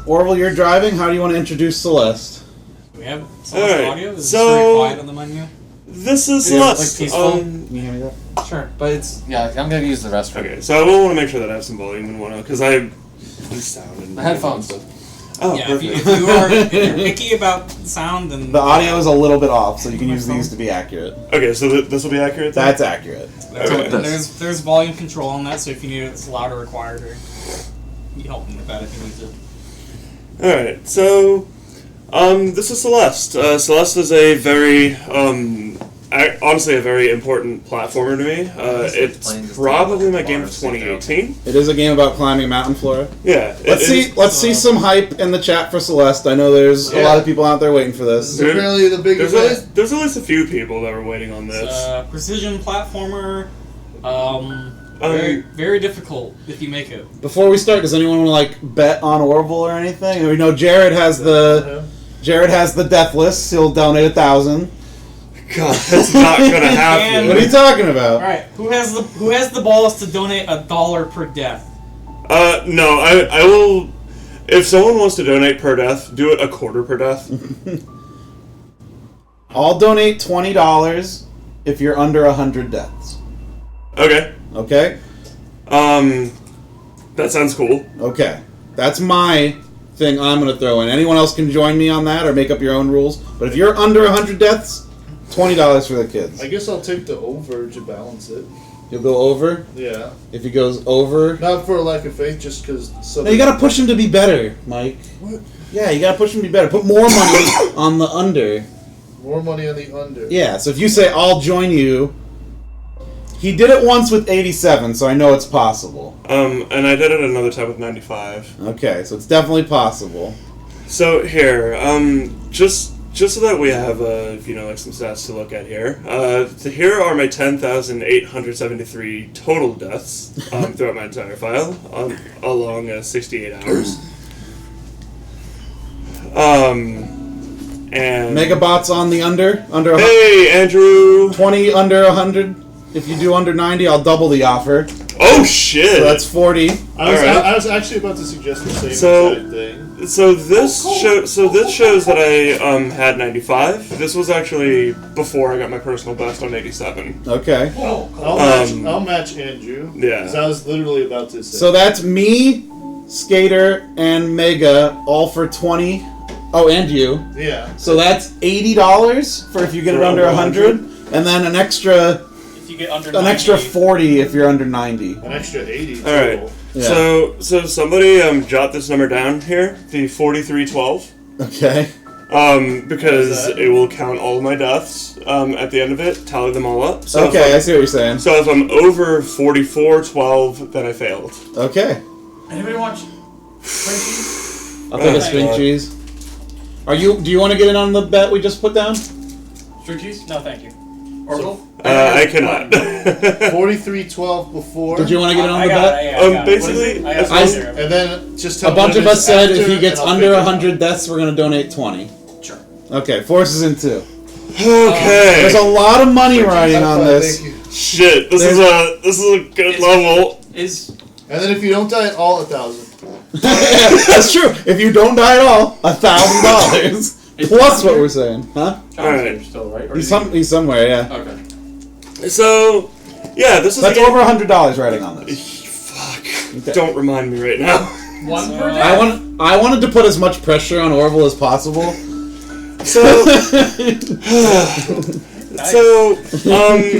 Orville, you're driving. How do you want to introduce Celeste? We have Celeste audio. Is it very quiet on the menu? This is Celeste. Like peaceful. Can you hear me that? Sure, but it's I'm gonna use the restroom. Okay, so I will want to make sure that I have some volume in one because I sound and the headphones. Oh, yeah, perfect. if you're picky about sound, then The audio is a little bit off, so you can use these to be accurate. Okay, so this will be accurate then? That's accurate. Okay. There's volume control on that, so if you need it louder or quieter, you help me with that if you need to. Alright, so this is Celeste. Celeste is a very honestly a very important platformer to me. It's probably my game of 2018. It is a game about climbing Mountain Flora. Yeah. Let's see some hype in the chat for Celeste. I know there's a lot of people out there waiting for this. It's really the big event. There's at least a few people that were waiting on this. It's precision platformer. Very, very difficult if you make it. Before we start, does anyone want to bet on Orville or anything? We know Jared has the Deathless. He'll donate 1,000. God, that's not gonna happen. What are you talking about? All right, who has the balls to donate $1 per death? No, I will. If someone wants to donate per death, do it a quarter per death. I'll donate $20 if you're under 100 deaths. Okay. Okay? That sounds cool. Okay. That's my thing I'm going to throw in. Anyone else can join me on that or make up your own rules. But if you're under 100 deaths, $20 for the kids. I guess I'll take the over to balance it. You'll go over? Yeah. If he goes over... Not for a lack of faith, just because... No, you got to push him to be better, Mike. What? Yeah, you got to push him to be better. Put more money on the under. More money on the under. Yeah, so if you say, I'll join you... He did it once with 87, so I know it's possible. And I did it another time with 95. Okay, so it's definitely possible. So here, just so that we have some stats to look at here. Here are my 10,873 total deaths throughout my entire file, along 68 hours. And Megabots on the under 100. Hey, Andrew. 20 under 100. If you do under 90, I'll double the offer. Oh shit! So that's 40. I was actually about to suggest the same exact thing. So this shows that I had 95. This was actually before I got my personal best on 87. Okay. I'll match Andrew. Yeah. Because I was literally about to say. So that's me, Skater, and Mega, all for 20. Oh, and you. Yeah. So that's $80 for if you get it under 100, and then an extra. You get under an 90. extra 40 if you're under 90. An extra 80. All right. Yeah. So somebody jot this number down here, the 4312. Okay. Because it will count all of my deaths at the end of it, tally them all up. So okay, I see what you're saying. So if I'm over 4412, then I failed. Okay. Anybody want string cheese? I'll take a string cheese. Do you want to get in on the bet we just put down? String cheese? No, thank you. Orville? I cannot. 4312 before. Did you want to get in on the bet? Basically, and then just tell a bunch of us said if he gets under 100 deaths, we're going to donate 20. Sure. Okay, forces in 2. Okay. There's a lot of money riding on this. Shit, this is a good level. And then if you don't die at all, 1,000. Yeah, that's true. If you don't die at all, $1,000 plus what we're saying, huh? All right. Still, right? He's somewhere, yeah. Okay. So, yeah, this is that's over $100 riding on this. Fuck! Okay. Don't remind me right now. One per day. I wanted to put as much pressure on Orville as possible. So, Too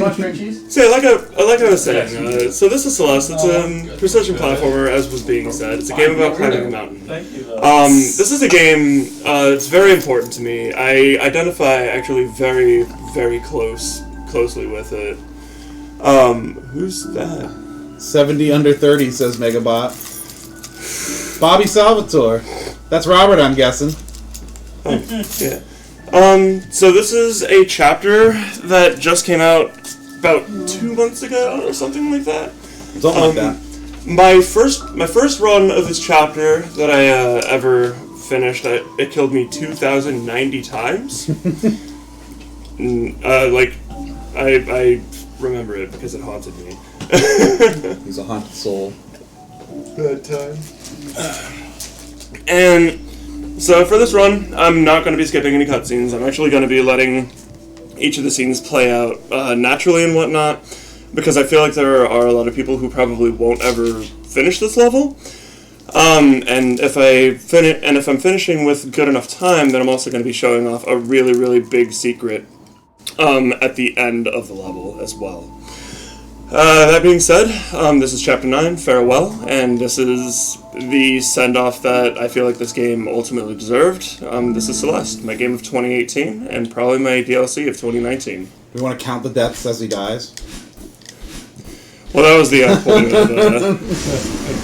much string cheese? So, like I was saying, so this is Celeste. It's a precision platformer, as was being said. It's a game about climbing a mountain. Thank you. This is a game. It's very important to me. I identify actually very, very closely with it. Who's that? 70 under 30 says Megabot. Bobby Salvatore. That's Robert, I'm guessing. Yeah. So this is a chapter that just came out about 2 months ago or something like that. Something like that. My first run of this chapter that I ever finished, it killed me 2,090 times. I remember it because it haunted me. He's a haunted soul. Bad time. And so for this run, I'm not going to be skipping any cutscenes. I'm actually going to be letting each of the scenes play out naturally and whatnot, because I feel like there are a lot of people who probably won't ever finish this level. And if I'm finishing with good enough time, then I'm also going to be showing off a really, really big secret at the end of the level as well. That being said, this is Chapter 9, Farewell, and this is the send-off that I feel like this game ultimately deserved. This is Celeste, my game of 2018, and probably my DLC of 2019. Do you want to count the deaths as he dies? Well, that was the point of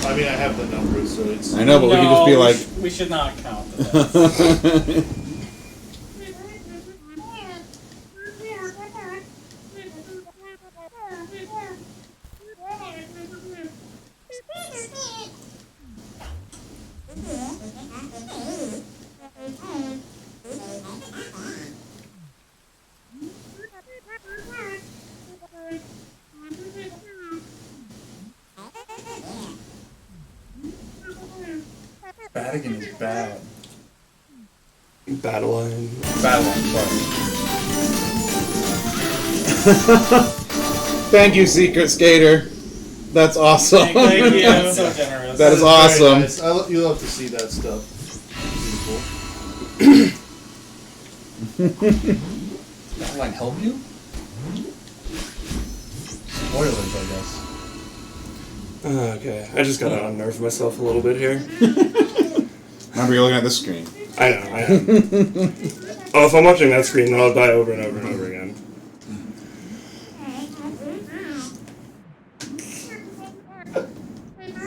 I mean, I have the numbers, so it's... I know, but we can just be like... We should not count the deaths. Vatican is bad. Battle line. Sorry. Thank you, Secret Skater. That's awesome. Thank you. That's so generous. That is Very awesome. nice. You love to see that stuff. That line help you? Spoilers, I guess. Okay, I just gotta unnerve myself a little bit here. Remember, you're looking at the screen. I know, I am. Oh, if I'm watching that screen, then I'll die over and over and over again.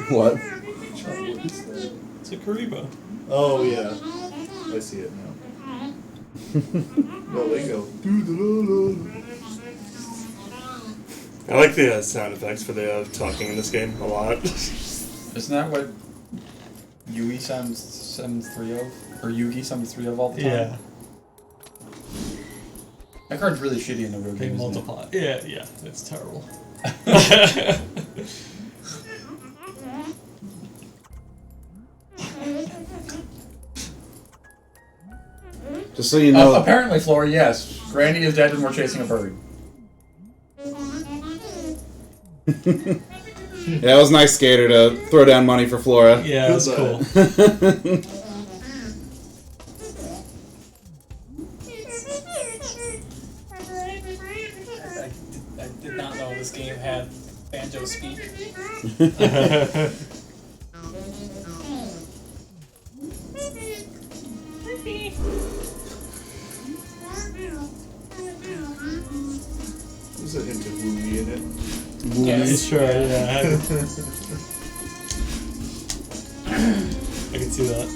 What? It's a Kariba. Oh, yeah. I see it now. Oh, there you go. I like the sound effects for the talking in this game a lot. Isn't that what Yui sounds 3 of? Or Yugi sounds 3 of all the time? Yeah. That card's really shitty in the real They game. multiply. Yeah, it's terrible. Just so you know... Apparently, Flora, yes. Granny is dead and we're chasing a bird. Yeah, it was nice, Skater, to throw down money for Flora. Yeah, that's cool. I did not know this game had banjo speak. There's a hint of Woomy in it. Yes, sure, yeah. I can see that.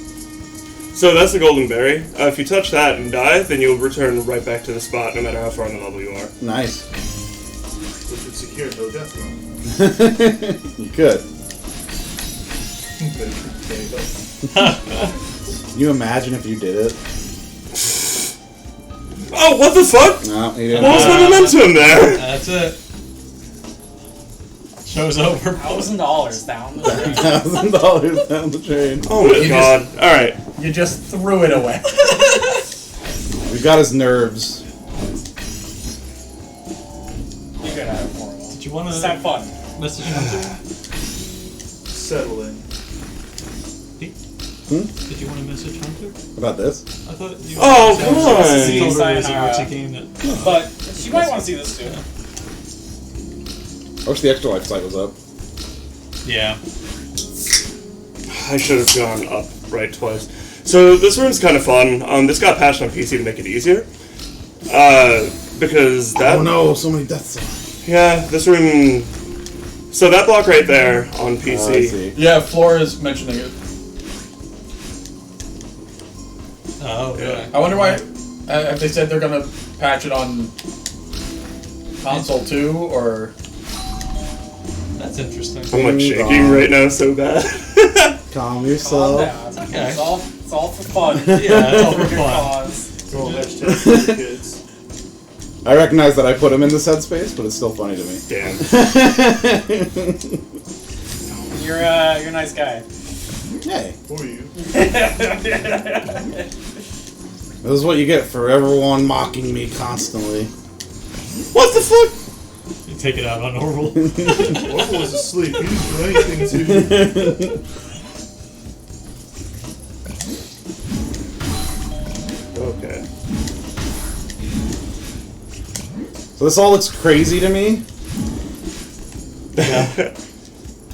So that's the golden berry. If you touch that and die, then you'll return right back to the spot no matter how far in the level you are. Nice. Which would secure no death run. You could. Can you imagine if you did it? Oh, what the fuck? No, he didn't. What was my momentum there? That's it. Show's over. $1,000 down the drain. $1,000 down the drain. Oh my god. Alright. You just threw it away. We've got his nerves. You're gonna have more. Did you want to have fun? Message Hunter? Settle in. Did you want to message Hunter? About this? I thought you. Oh, come told her it was an Sayonara. RT game that. But she might want to see this too. I wish the extra life site was up. Yeah. I should have gone up right twice. So this room's kind of fun. This got patched on PC to make it easier. Because that... Oh no, so many deaths. Yeah, this room... So that block right there on PC... Oh, I see. Yeah, Flora's mentioning it. Oh, Yeah. I wonder why, if they said they're gonna patch it on console too, or... That's interesting. I'm like shaking right now so bad. Calm Calm yourself. down. Okay. It's all for fun. Yeah, it's all for Good fun. cause. Roll hashtag for the kids. I recognize that I put him in this headspace, but it's still funny to me. Damn. You're a nice guy. Hey, For you. this is what you get for everyone mocking me constantly. What the fuck? You take it out on Orville. Orville was asleep. He didn't do anything to you. Okay. So this all looks crazy to me.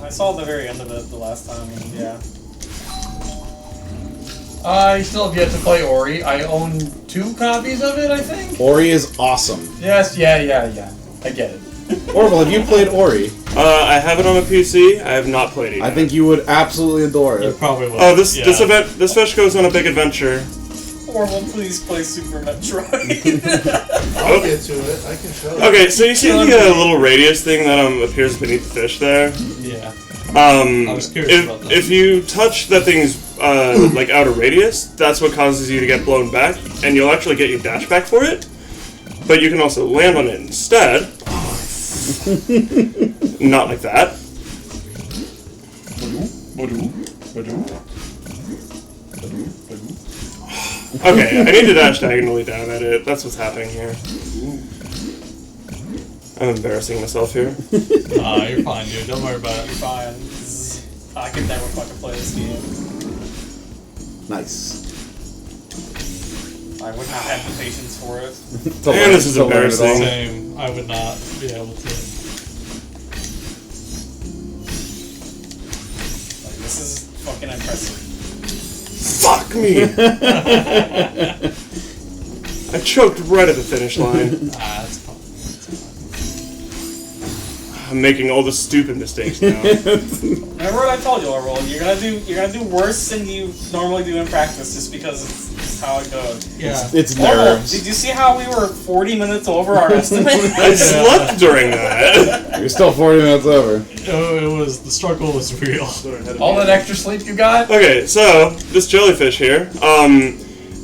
I saw the very end of it the last time, and yeah. I still have yet to play Ori. I own 2 copies of it, I think. Ori is awesome. Yes, yeah. I get it. Orville, have you played Ori? I have it on a PC. I have not played it yet. I think you would absolutely adore You it. probably will. Oh, this fish goes on a big adventure. Orville, please play Super Metroid. I'll get to it. I can show you. Okay, so you see the little radius thing that appears beneath the fish there? Yeah. I was curious about that. If you touch that thing's like outer radius, that's what causes you to get blown back, and you'll actually get your dash back for it. But you can also land on it instead. Not like that. Okay, I need to dash diagonally down at it. That's what's happening here. I'm embarrassing myself here. You're fine, dude. Don't worry about You're it. fine. I could never fucking play this game. Nice. I would not have the patience for it. Man, this is embarrassing. Same. I would not be able to. Like, this is fucking impressive. Fuck me! I choked right at the finish line. That's fine. I'm making all the stupid mistakes now. Remember what I told you, Orville? You're gonna do worse than you normally do in practice, just because it's how it goes. Yeah. It's Orville, nerves. did you see how we were 40 minutes over our estimate? I slept during that. You're still 40 minutes over. The struggle was real. All that extra sleep you got? Okay, so this jellyfish here,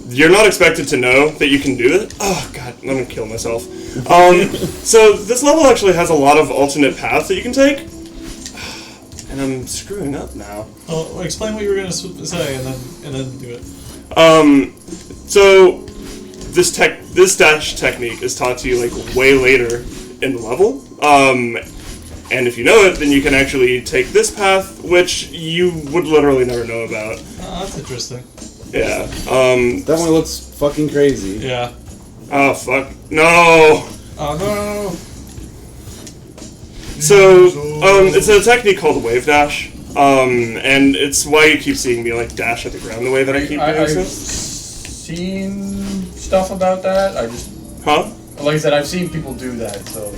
you're not expected to know that you can do it. Oh god, I'm gonna kill myself. So this level actually has a lot of alternate paths that you can take, and I'm screwing up now. Well, explain what you were going to say, and then do it. So this dash technique is taught to you like way later in the level. And if you know it, then you can actually take this path, which you would literally never know about. That's interesting. Yeah. Definitely looks fucking crazy. Yeah. Oh fuck. No. Oh no. So, it's a technique called wave dash. And it's why you keep seeing me like dash at the ground the way that I keep doing I've so. seen stuff about that. Huh? Like I said, I've seen people do that. So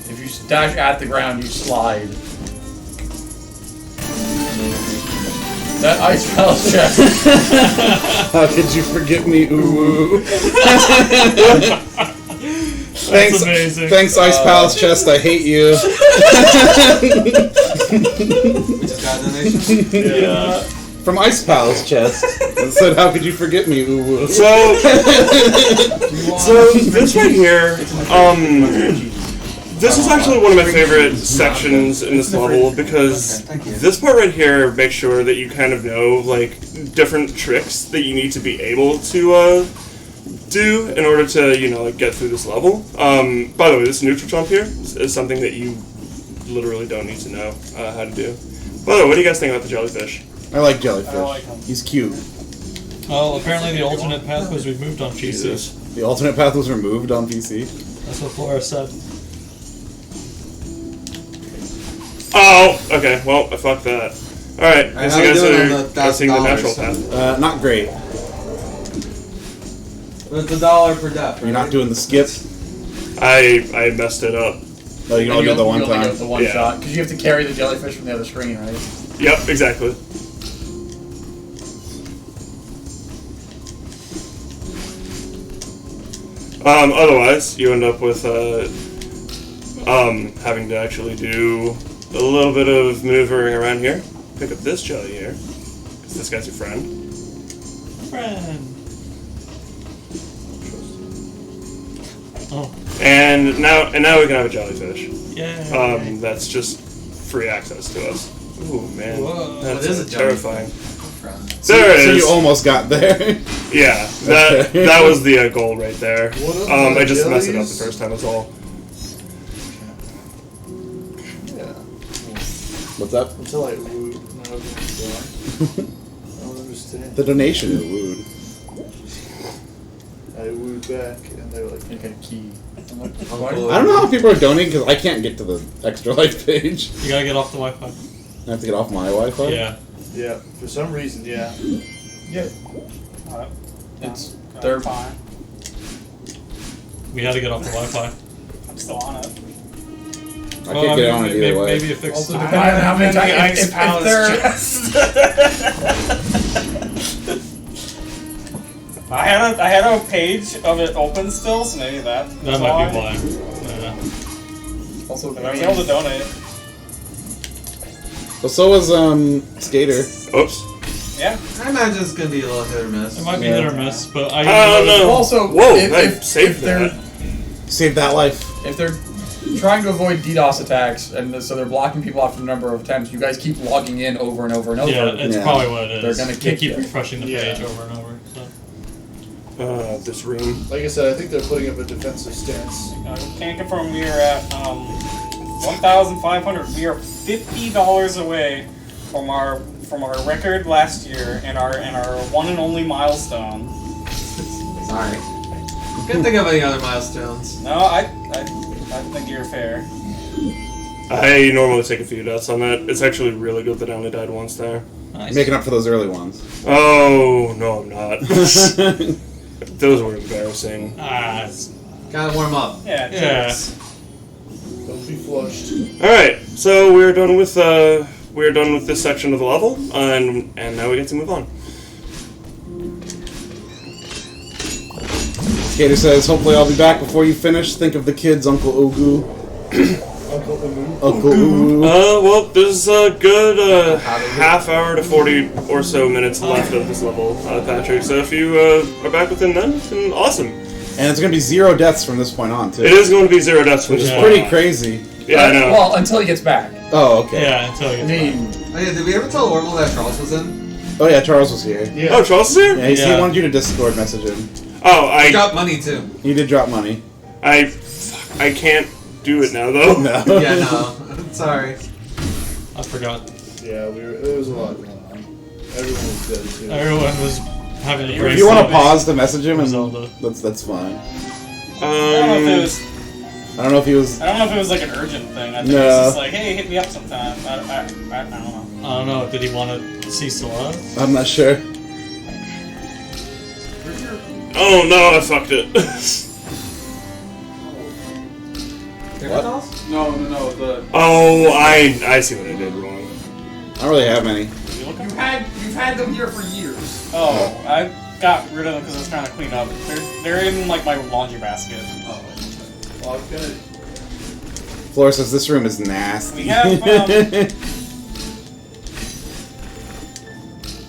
if you dash at the ground, you slide. That ice palace chest. How could you forget me, ooh? Thanks, amazing. Thanks, Ice Palace Chest. I hate you. We just got a donation. Yeah. From Ice Palace Chest. It said, "How could you forget me, ooh?" So this right here, this is actually one of my favorite sections in this level because this part right here makes sure that you kind of know like different tricks that you need to be able to do in order to like get through this level. By the way, this neutral jump here is something that you literally don't need to know how to do. By the way, what do you guys think about the jellyfish? I like jellyfish. I like him. He's cute. Well, apparently the alternate path was removed on PC. Jesus. The alternate path was removed on PC. That's what Flora said. Oh, okay. Well, I fucked that. All right. Alright, So how you we guys doing on are the guys seeing the $1,000? natural path. Not great. It's $1 per death, right? You're not doing the skip. I messed it up. No, you can only do it the one You only time. get the one Yeah. shot because you have to carry the jellyfish from the other screen, right? Yep, exactly. Otherwise, you end up with having to actually do a little bit of maneuvering around here. Pick up this jelly here, because this guy's your friend. Friend. Oh. And now we can have a jellyfish. Yeah. That's just free access to us. Ooh man, Whoa, that's what is a terrifying. There it So is. you almost got there. Yeah, that Okay. that was the goal right there. What up, I just messed it up the jellies? first time. That's all. Yeah. What's up? Until I woo. No, I don't understand. The donation is wooed. I wooed back, and they were like, Make a key. I'm like, Uncle- I don't know how people are donating because I can't get to the extra life page. You gotta get off the Wi-Fi. I have to get off my Wi-Fi. Yeah. yeah, for some reason, yeah. Yeah. It's They're fine. We had to get off the Wi-Fi. I'm still on it. I can't get on it either way. Maybe it fixed Also it. depending on how many I'm in times the if Palace they're I had a page of it open still, so maybe that. That might be why. Yeah. also I was able to donate. Well, so was Skater. Oops. Yeah. I imagine it's gonna be a little hit or miss. It might be Yeah. hit or miss, but I don't know. also Whoa, if, I if, saved if they're that. Save that life. if they're trying to avoid DDoS attacks and so they're blocking people after a number of attempts, you guys keep logging in over and over and over. Yeah, it's Yeah. probably what it is. They're gonna They kick keep you. refreshing the Yeah. page over and over. So. This room. Like I said, I think they're putting up a defensive stance. Can't confirm we are at 1,500. We are $50 away from our record last year and our one and only milestone. Sorry. Couldn't think of any other milestones. No, I think you're fair. I normally take a few deaths on that. It's actually really good that I only died once there. Nice. Making up for those early ones. Oh no, I'm not. Those were embarrassing. Ah, Gotta warm up. Yeah. Yeah. Cheers. Don't be flushed. All right, so we're done with this section of the level, and now we get to move on. Skater says, hopefully I'll be back before you finish. Think of the kids, Uncle Ugu. Uncle Umu. Uncle Ugu. Well, there's a good half hour to 40 or so minutes left of this level, Patrick. So if you are back within then awesome. And it's going to be 0 deaths from this point on, too. It is going to be 0 deaths, Which is Yeah. pretty crazy. Yeah, I know. Well, until he gets back. Oh, okay. yeah, until you I get mean, Oh yeah, did we ever tell Orville that Charles was in? Oh, yeah, Charles was here. Yeah. Oh, Charles is here? Yeah, he Yeah. wanted you to Discord message him. Oh, He I got money too. He did drop money. can't do it now though. No. Yeah, no. Sorry. I forgot. Yeah, there was a lot going on. Everyone was dead too. Everyone was having a If you want to pause to message him, and Zelda. that's fine. I don't know if it was. I don't know if he was. I don't know if it was like an urgent thing. I think No. it's just like, hey, hit me up sometime. I don't know. I don't know. Did he want to see Celeste? I'm not sure. Oh no, I fucked it. What? no. The Oh, I see what I did wrong. I don't really have any. you've had them here for years. Oh, I got rid of them because I was trying to clean up. They're in like my laundry basket. Oh. Well, I'm gonna. Flora says this room is nasty. We have,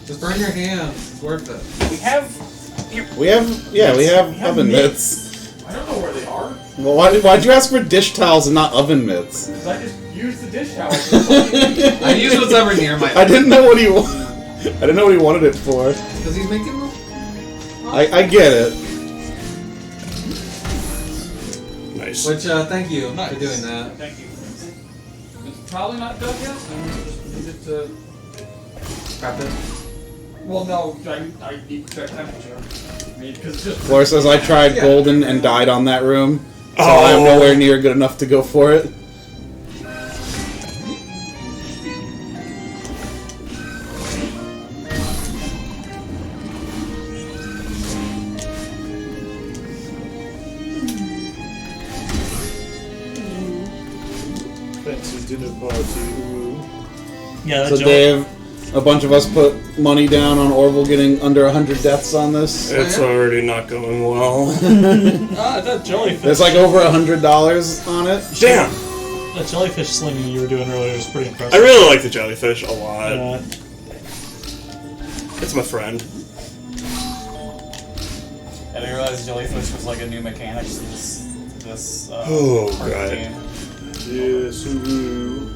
Just burn your hands. It's worth it. We have. we have oven mitts. I don't know where they are. Well, why'd you ask for dish towels and not oven mitts? Because I just used the dish towel. I use whatever near my. I didn't know what he I didn't know what he wanted it for. Because he's making them. I get it. Nice. Which, thank you Nice. for doing that. Thank you. It's probably not done yet. I just need it to. Crap it. Well, no, I need to check temperature. I mean, because it's just. Flora says I tried Yeah. golden and died on that room, so Oh. I'm nowhere near good enough to go for it. Fancy dinner party. Ooh. Yeah, So that Dave, a bunch of us put money down on Orville getting under 100 deaths on this. It's already not going well. that jellyfish. There's like over $100 on it. Damn. That jellyfish slinging you were doing earlier was pretty impressive. I really like the jellyfish a lot. It's my friend. I didn't realize jellyfish was like a new mechanic to this Oh, part of the God. Yes, game. ooh.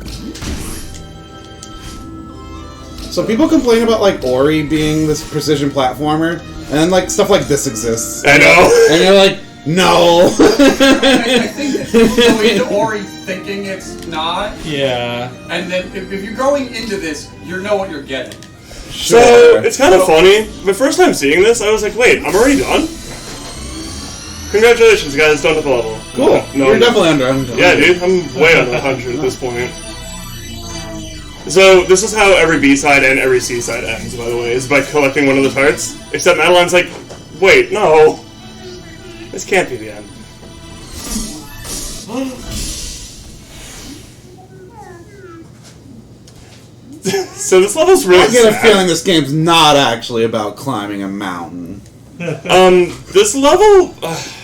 So people complain about like Ori being this precision platformer, and then like stuff like this exists. I know. And you're like, no. I think that you go into Ori thinking it's not, Yeah. and then if you're going into this, you know what you're getting. So it's kind of funny. The first time seeing this, I was like, "Wait, I'm already done." Congratulations, guys! Done with the level. Cool. No, You're definitely under. Yeah, dude, I'm way under 100 at this point. So this is how every B side and every C side ends. By the way, is by collecting one of the tarts. Except Madeline's like, "Wait, no, this can't be the end." So this level's really I get a sad. feeling this game's not actually about climbing a mountain. This level,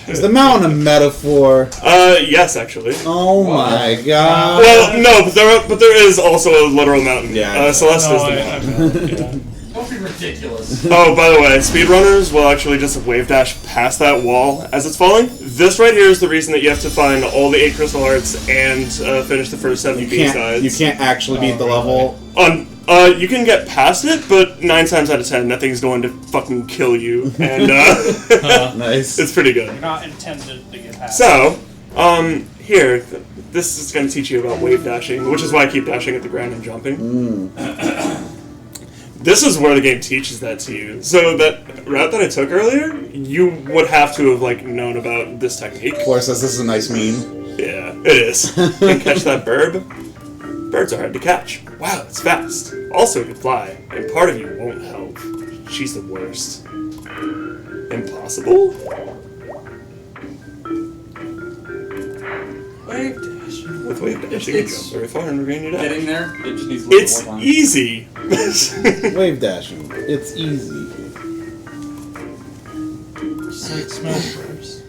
Is the mountain a metaphor? yes, actually. Oh my god. Well, no, but there is also a literal mountain. Yeah. Celeste No, is the mountain. Don't be ridiculous. Oh, by the way, speedrunners will actually just wave dash past that wall as it's falling. This right here is the reason that you have to find all the 8 crystal hearts and finish the first 7 B-sides. You can't actually beat the level. You can get past it, but 9 times out of 10, that thing's going to fucking kill you, and Nice. it's pretty good. You're not intended to get past. So, here, this is going to teach you about wave dashing, which is why I keep dashing at the ground and jumping. This is where the game teaches that to you. So that route that I took earlier, you would have to have like known about this technique. Floor says this is a nice meme. Yeah, it is. Can catch that bird. Birds are hard to catch. Wow, it's fast. Also, it can fly, and part of you won't help. She's the worst. Impossible? Wave dash. With wave dashing, you jump very far and regain your dash. Getting there, it just needs a little It's more time. easy. Wave dashing. It's easy. Just like Smash Bros.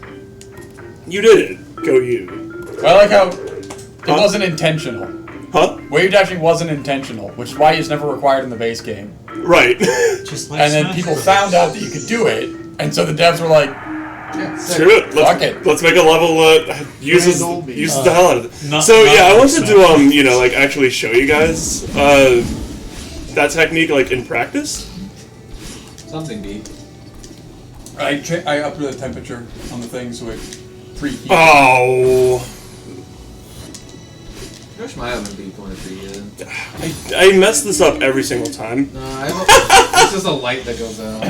You did it. Go you. I like how it wasn't intentional. Huh? Wave dashing wasn't intentional, which is why it's never required in the base game. Right. Just like And then Smash people Bros. found out that you could do it, and so the devs were like, Yeah, sick. Screw it. Fuck it. Let's make a level uses Grand old me. the hell out of it. Not- So not yeah, I like wanted Smash to like actually show you guys that technique like in practice. Something deep. I upped the temperature on the thing so it preheats. Oh, I wish my oven beat going to preheated. I mess this up every single time. No, I have it's just a light that goes out.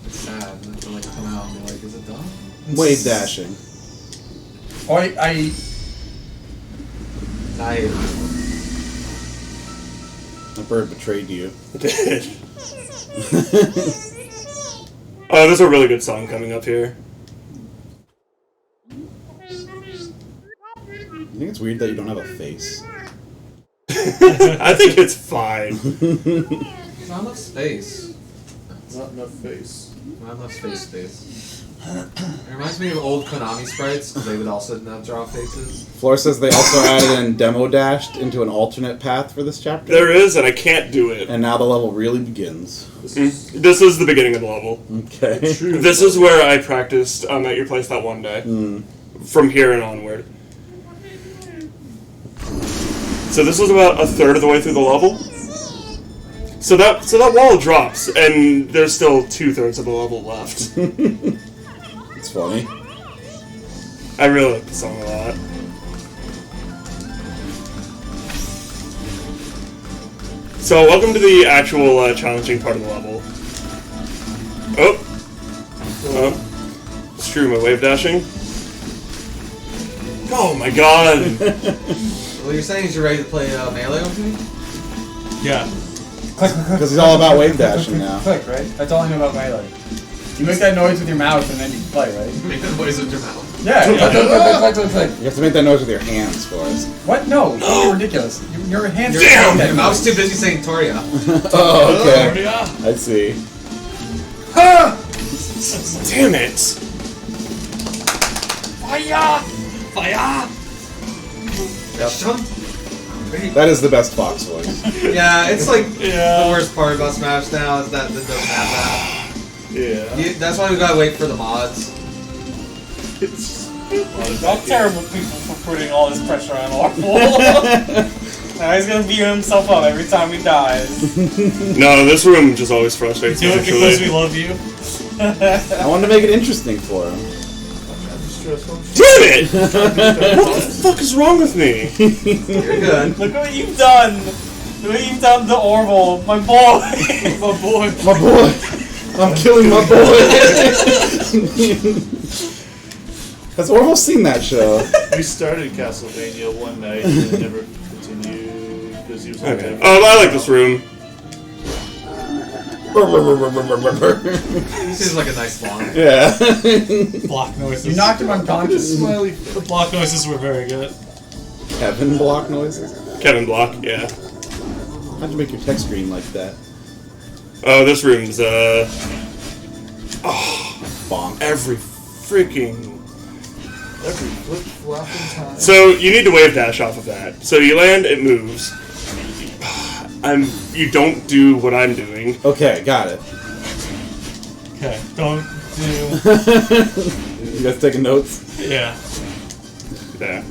It's sad. I have to like come out and be like, is it done? Wave dashing. Oh, I The bird betrayed you. It did. Oh, there's a really good song coming up here. I think it's weird that you don't have a face. I think it's fine. There's not enough space. Not enough face. Not enough space. It reminds me of old Konami sprites, because they would also not draw faces. Floor says they also added in demo dashed into an alternate path for this chapter. There is, and I can't do it. And now the level really begins. This is the beginning of the level. Okay. This is where I practiced at your place that one day. From here and onward. So this was about a third of the way through the level. So that wall drops, and there's still 2/3 of the level left. It's funny. I really like the song a lot. So welcome to the actual challenging part of the level. Screw my wave dashing. Oh my god! What you're saying is you're ready to play Melee with me? Yeah. click, click, click. Because he's all about wave dashing now. Click, right? That's all I know about Melee. You make that noise with your mouth and then you play, right? Make the noise with your mouth. Yeah. Click. You have to make that noise with your hands for us. What? No, you're ridiculous. Your hands are Damn! Your mouth's too busy saying Toria. Oh, okay. I see. Damn it! Fire! Fire! That is the best Fox voice. Yeah, it's like Yeah. the worst part about Smash now is that it doesn't have that. Yeah. That's why we gotta wait for the mods. Not terrible people for putting all this pressure on Orville. Now he's gonna beat himself up every time he dies. No, this room just always frustrates me. Do it because we love you. I wanted to make it interesting for him. Damn it! What the fuck is wrong with me? You're good. Look what you've done! Look what you've done to Orville, my boy! My boy! My boy! I'm killing my boy! Has Orville seen that show? We started Castlevania one night and then never continued because he was like, Okay. I like this room. He seems like a nice lawn. Yeah. Block noises. You knocked him unconscious. Smiley. The block noises were very good. Kevin block noises? Kevin Block, yeah. How'd you make your text screen like that? Oh, this room's, Bonk. every freaking... Every flip flopping time. So, you need to wave dash off of that. So, you land, it moves. You don't do what I'm doing. Okay, got it. Okay, don't do. You guys taking notes? Yeah. Yeah.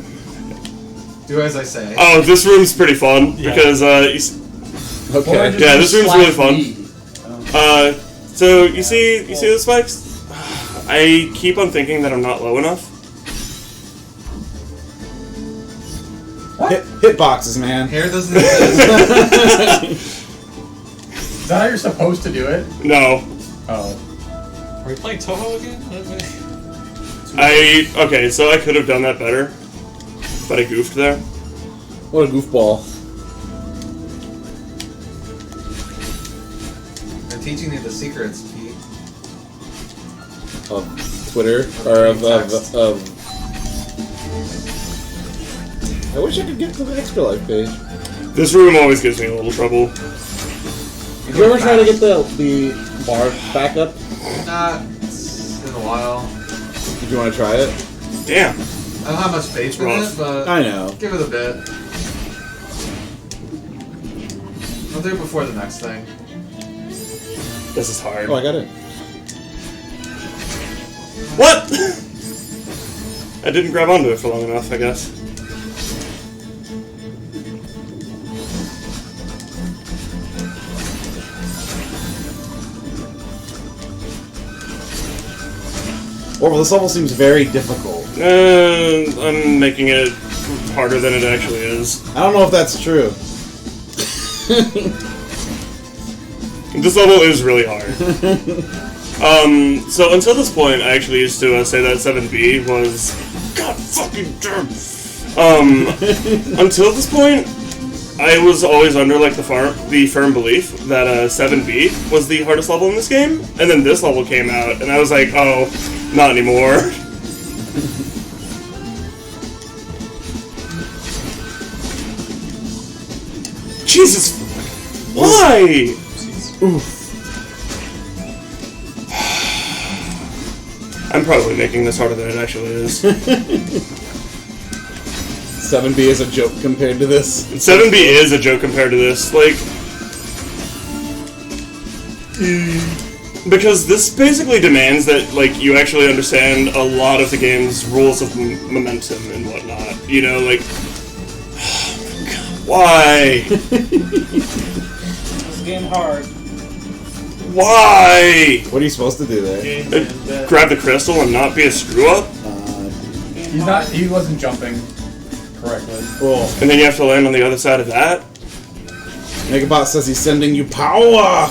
Do as I say. Oh, this room's pretty fun, Yeah. because, Okay. Yeah, this room's really fun. So you see the spikes? I keep on thinking that I'm not low enough. Hit boxes, man. Hair doesn't exist. Is that how you're supposed to do it? No. Oh. Are we playing Toho again? Okay, so I could have done that better, but I goofed there. What a goofball. I'm teaching you the secrets, Pete. Of Twitter, or of I wish I could get to the Extra Life page. This room always gives me a little trouble. Did you ever try to get the bar back up? Not in a while. Did you want to try it? Damn. I don't have much faith in rough. it, but I know. give it a bit. I'll do it before the next thing. This is hard. Oh, I got it. What? I didn't grab onto it for long enough, I guess. Orville, this level seems very difficult. I'm making it harder than it actually is. I don't know if that's true. This level is really hard. So until this point, I actually used to say that 7B was God fucking damn. Until this point, I was always under like the firm belief that 7B was the hardest level in this game, and then this level came out, and I was like, oh, not anymore. Jesus, why? Oof. I'm probably making this harder than it actually is. 7B is a joke compared to this. 7B is a joke compared to this, like... Because this basically demands that, like, you actually understand a lot of the game's rules of momentum and whatnot. You know, like... Why? This game hard. Why? What are you supposed to do there? Grab the crystal and not be a screw-up? He's not. He wasn't jumping correctly. Cool. And then you have to land on the other side of that? Megabot says he's sending you power!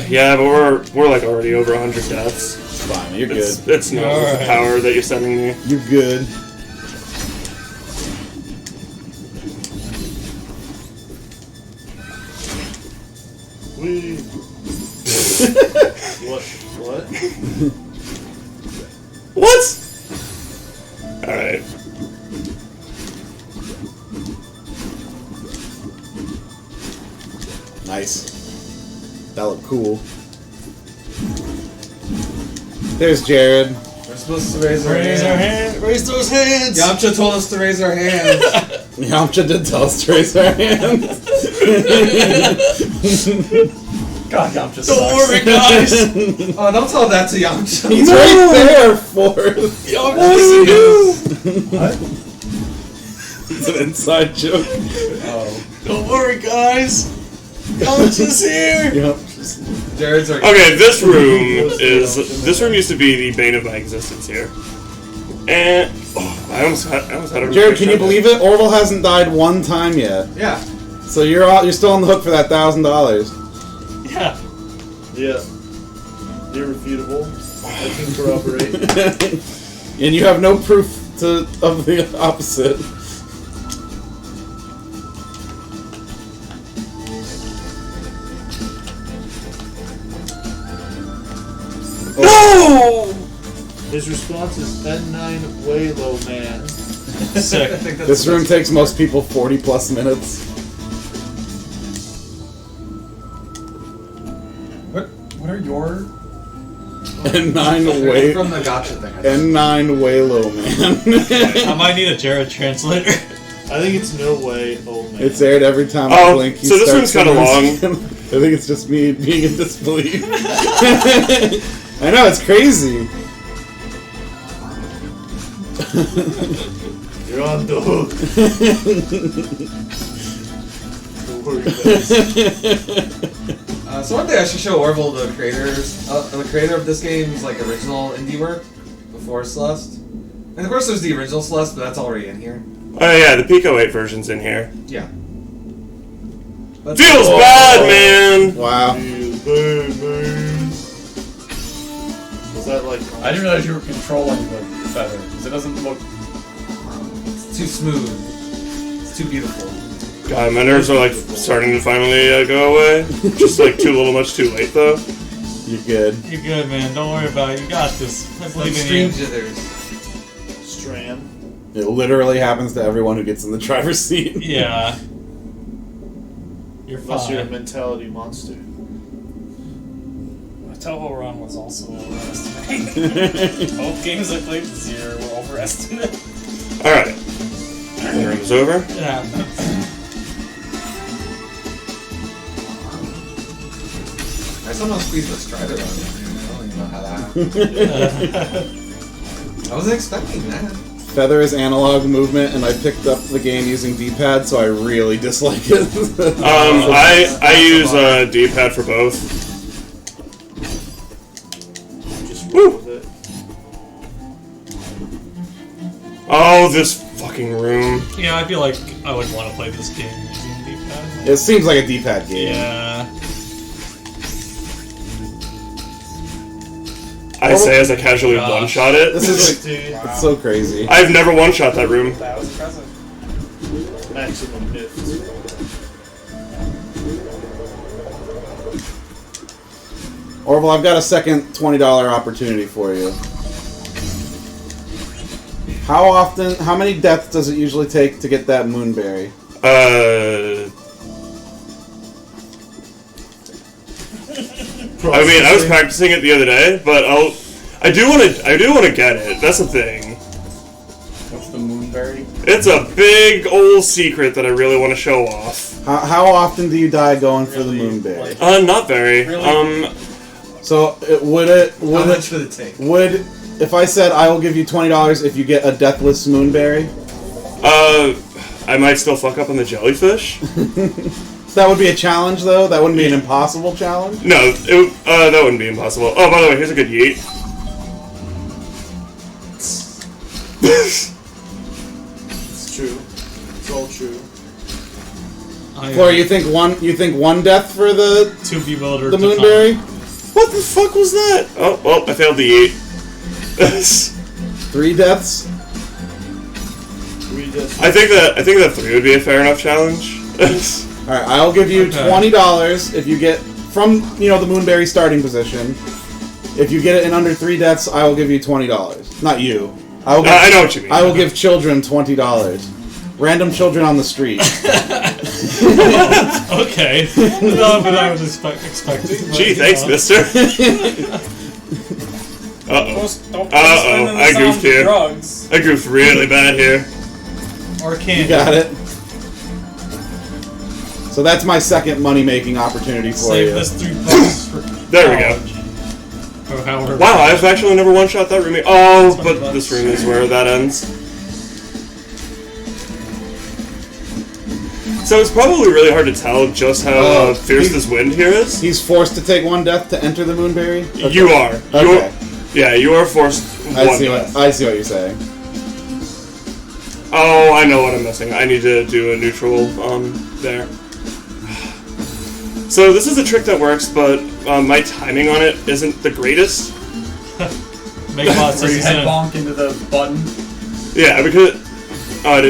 Yeah, but we're like already over 100 deaths. It's fine, you're good. It's not with the power that you're sending me. You're good. What? What? Alright. Nice. That looked cool. There's Jared. We're supposed to raise our Raise our hands. hand. Raise those hands. Yamcha told us to raise our hands. Yamcha did tell us to raise our hands. God, Yamcha sucks. Don't worry, guys. Oh, don't tell that to Yamcha. He's right there, Forrest. What do you do? What? It's an inside joke. Oh. Don't worry, guys. Alex is here. Yep. Jared's like, Okay, this room used to be the bane of my existence here. And I almost had a Jared, can you believe it? Orville hasn't died one time yet. yeah. So you're still on the hook for that $1,000. Yeah. Yeah. Irrefutable. I can corroborate. And you have no proof of the opposite. No! His response is N9 way low, man. Sick. I think that's This room takes most people 40 plus minutes. What are your? N9 way. from the gotcha thing. N9 way low, man. I might need a Jared translator. I think it's no way, oh man. It's aired every time I Oh, blink. He so this room's starts kinda to- I think it's just me being in disbelief. I know, it's crazy. You're on the hook. Don't worry, guys. So one day I should show Orville the creator of this game's like original indie work before Celeste. And of course there's the original Celeste, but that's already in here. Oh yeah, the Pico 8 version's in here. Yeah. Feels bad, man! Wow. Feels bad, man. Was that like... I didn't realize you were controlling the feather because it doesn't look. It's too smooth. It's too beautiful. God, my nerves are like starting to finally go away. Just like too little much too late though. You're good. You're good, man. Don't worry about it. You got this. I Like believe in stream you. jitters. Stram. It literally happens to everyone who gets in the driver's seat. Yeah. You're Unless you're a fine. mentality monster. My Toho run was also overestimated. Both games I played this year were overestimated. Alright. The room is over. It happens. I somehow squeezed the strider on it. I don't even know how that happened. I wasn't expecting that. Feather is analog movement, and I picked up the game using D-pad, so I really dislike it. I use D-pad for both. Just Woo. roll with it. Oh, this fucking room. Yeah, I feel like I would want to play this game using D-pad. It seems like a D-pad game. Yeah. I say as I casually one-shot it. This is Dude, it's so crazy. I've never one-shot that room. That was impressive. maximum myths. Orville, I've got a second $20 opportunity for you. How many deaths does it usually take to get that moonberry? I mean, I was practicing it the other day, but I do want to get it. That's the thing. What's the moonberry? It's a big old secret that I really want to show off. How often do you die going for the Really, moonberry? like- Not very. Really? So How would much would it take? if I said I will give you $20 if you get a deathless moonberry? I might still fuck up on the jellyfish. That would be a challenge, though. That wouldn't be an impossible challenge. No, that wouldn't be impossible. Oh, by the way, here's a good yeet. It's true. It's all true. Flora, you think one death for the To be builder. the to come. moonberry? What the fuck was that? Oh, well, I failed the yeet. 3 deaths? We just I think that 3 would be a fair enough challenge. All right, I'll give you Okay. $20 if you get from the moonberry starting position. If you get it in under 3 deaths, I will give you $20. Not you. I will. Give, I know what you mean. I will give children $20. Random children on the street. Okay. Not what I was expecting. but, Gee, you thanks, know. mister. Uh-oh. Don't Uh-oh, I goofed here. drugs. I goofed really bad here. Or candy. You got it. So that's my second money-making opportunity for Save you. this $3 for There we go. college. Or however. Wow, I've actually never one-shot that room. Oh, $20 but this room is where that ends. So it's probably really hard to tell just how fierce this wind here is. He's forced to take 1 death to enter the Moonberry? Okay. You are. Okay. You are forced I one see death. what you're saying. Oh, I know what I'm missing. I need to do a neutral there. So this is a trick that works, but my timing on it isn't the greatest. Megabot says Where you he's head in. bonk into the button. Yeah, because I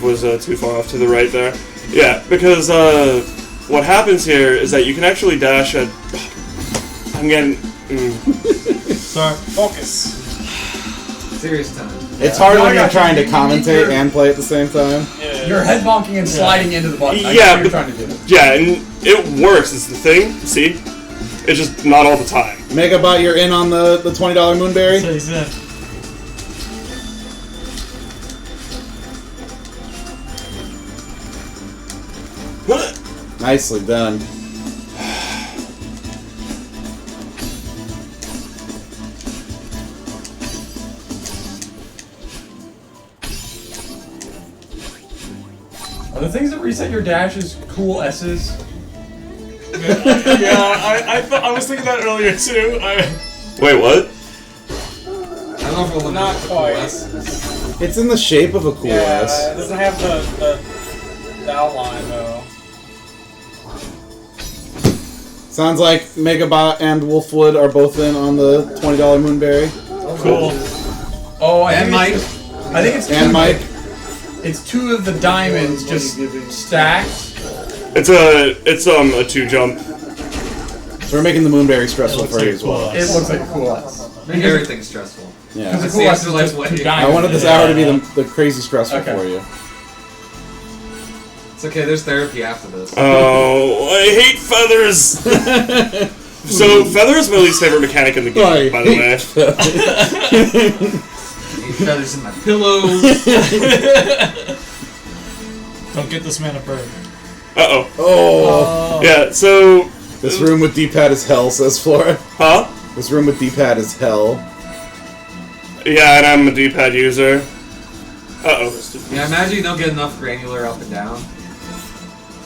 was too far off to the right there. Yeah, because what happens here is that you can actually dash at. I'm getting. Sorry. Focus. Serious time. It's hard No, when I you're got you. trying to You- commentate you're- and play at the same time. Yeah. You're head bonking and sliding into the button. I Yeah, know what you're but- trying to do. Yeah, and it works. Is the thing. See, it's just not all the time. Megabot, you're in on the $20 Moonberry? So he's in. Nicely done. Are the things that reset your dashes cool S's? I was thinking that earlier too. Wait, what? I don't know if we'll look Not at the quite. OS. It's in the shape of a cool Yeah, S. it doesn't have the outline though. Sounds like Megabot and Wolfwood are both in on the $20 Moonberry. Cool. Oh, I And think Mike. I think it's two. And Mike. It's 2 of the diamonds just stacked. It's a 2-jump. So we're making the Moonberry stressful for you as well. It looks like a cool S. Make everything stressful. Yeah. The It's cool the S is afterlife just way. 2 I diamonds. wanted this hour to be the crazy stressful Okay. for you. It's okay, there's therapy after this. Oh, I hate feathers! So, feather is my least favorite mechanic in the game, by the way. Feathers in my pillows. Don't get this man a bird. Uh-oh. Oh! Yeah, so... This room with D-pad is hell, says Flora. Huh? This room with D-pad is hell. Yeah, and I'm a D-pad user. Uh-oh. Yeah, imagine you don't get enough granular up and down.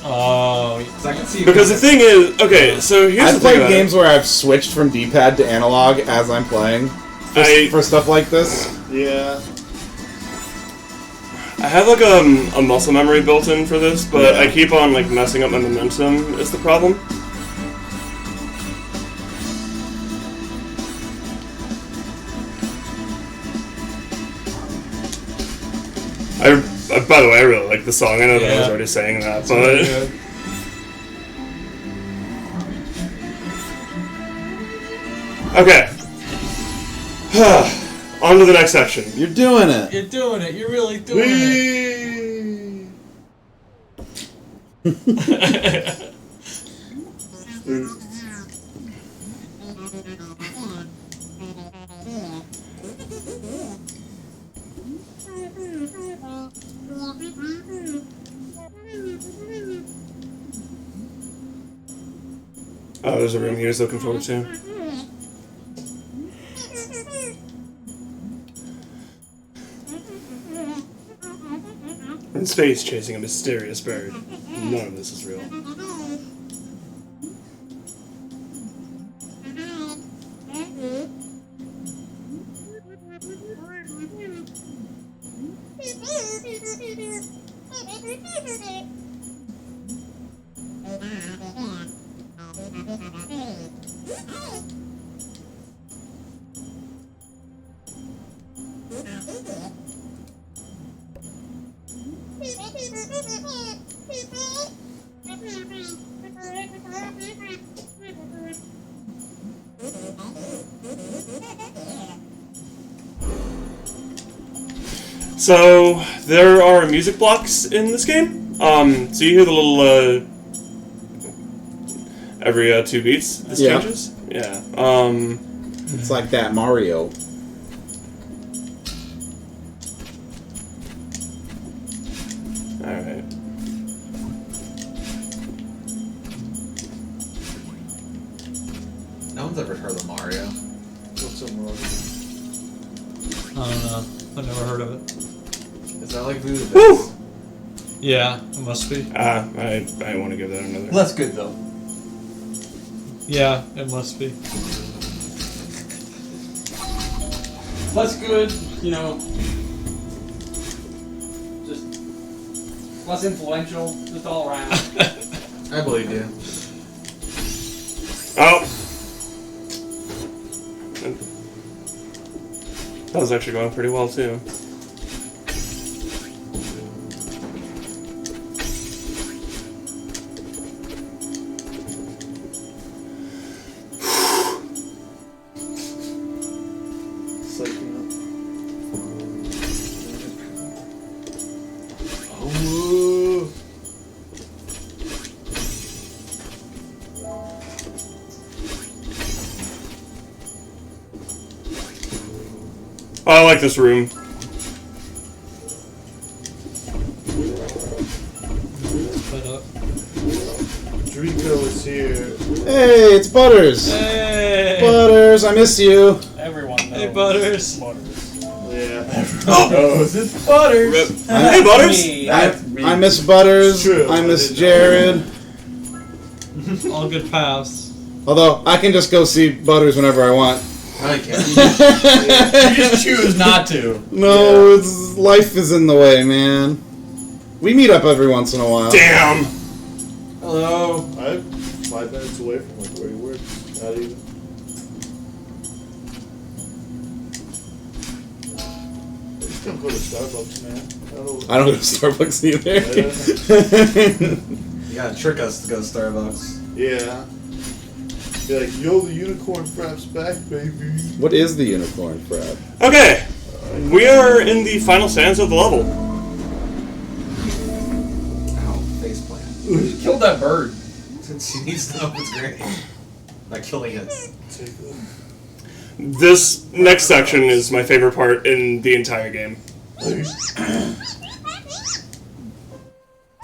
Oh, 'Cause I can see. Because the thing is... Okay, so here's I've the thing played about games where I've switched from D-pad to analog as I'm playing for stuff like this. Yeah. I have like a muscle memory built in for this, but Yeah. I keep on like messing up my momentum is the problem. By the way, I really like the song. I know that I was Yeah. already saying that, it's but really good. okay. On to the next section. You're doing it. You're doing it. You're really doing it. Oh, there's a room he was looking forward to. In space, chasing a mysterious bird. None of this is real. So there are music blocks in this game. So you hear the little every 2 beats. This Yeah. changes. Yeah. It's like that Mario. All right. No one's ever heard of Mario. What's up, Mario? I don't know. I've never heard of it. Is that like Voodoo? Woo! Yeah, it must be. I want to give that another. Well, that's good though. Yeah, it must be. Less good, you know. Just less influential, just all around. I believe you. Oh! That was actually going pretty well, too. Oh. Oh, I like this room. Put up. Drico is here. Hey, it's Butters. Hey! Butters, I miss you. Everyone knows. Hey, Butters. Yeah. Oh, it's Butters. Rip. Hey, Butters! Me. I miss Butters. True, I I miss didn't Jared. All good paths. Although I can just go see Butters whenever I want. I can't. You just choose not to. No, it's, life is in the way, man. We meet up every once in a while. Damn! Hello. I'm 5 minutes away from like where you work. Not even. Just don't go to Starbucks, man. I don't go to Starbucks either. You gotta trick us to go to Starbucks. Yeah. Be like, yo, the unicorn frap's back, baby. What is the unicorn frap? Okay, we are in the final stanza of the level. Ow, faceplant. You killed that bird. Since she needs to know it's great. Not killing it. Take a This next section is my favorite part in the entire game.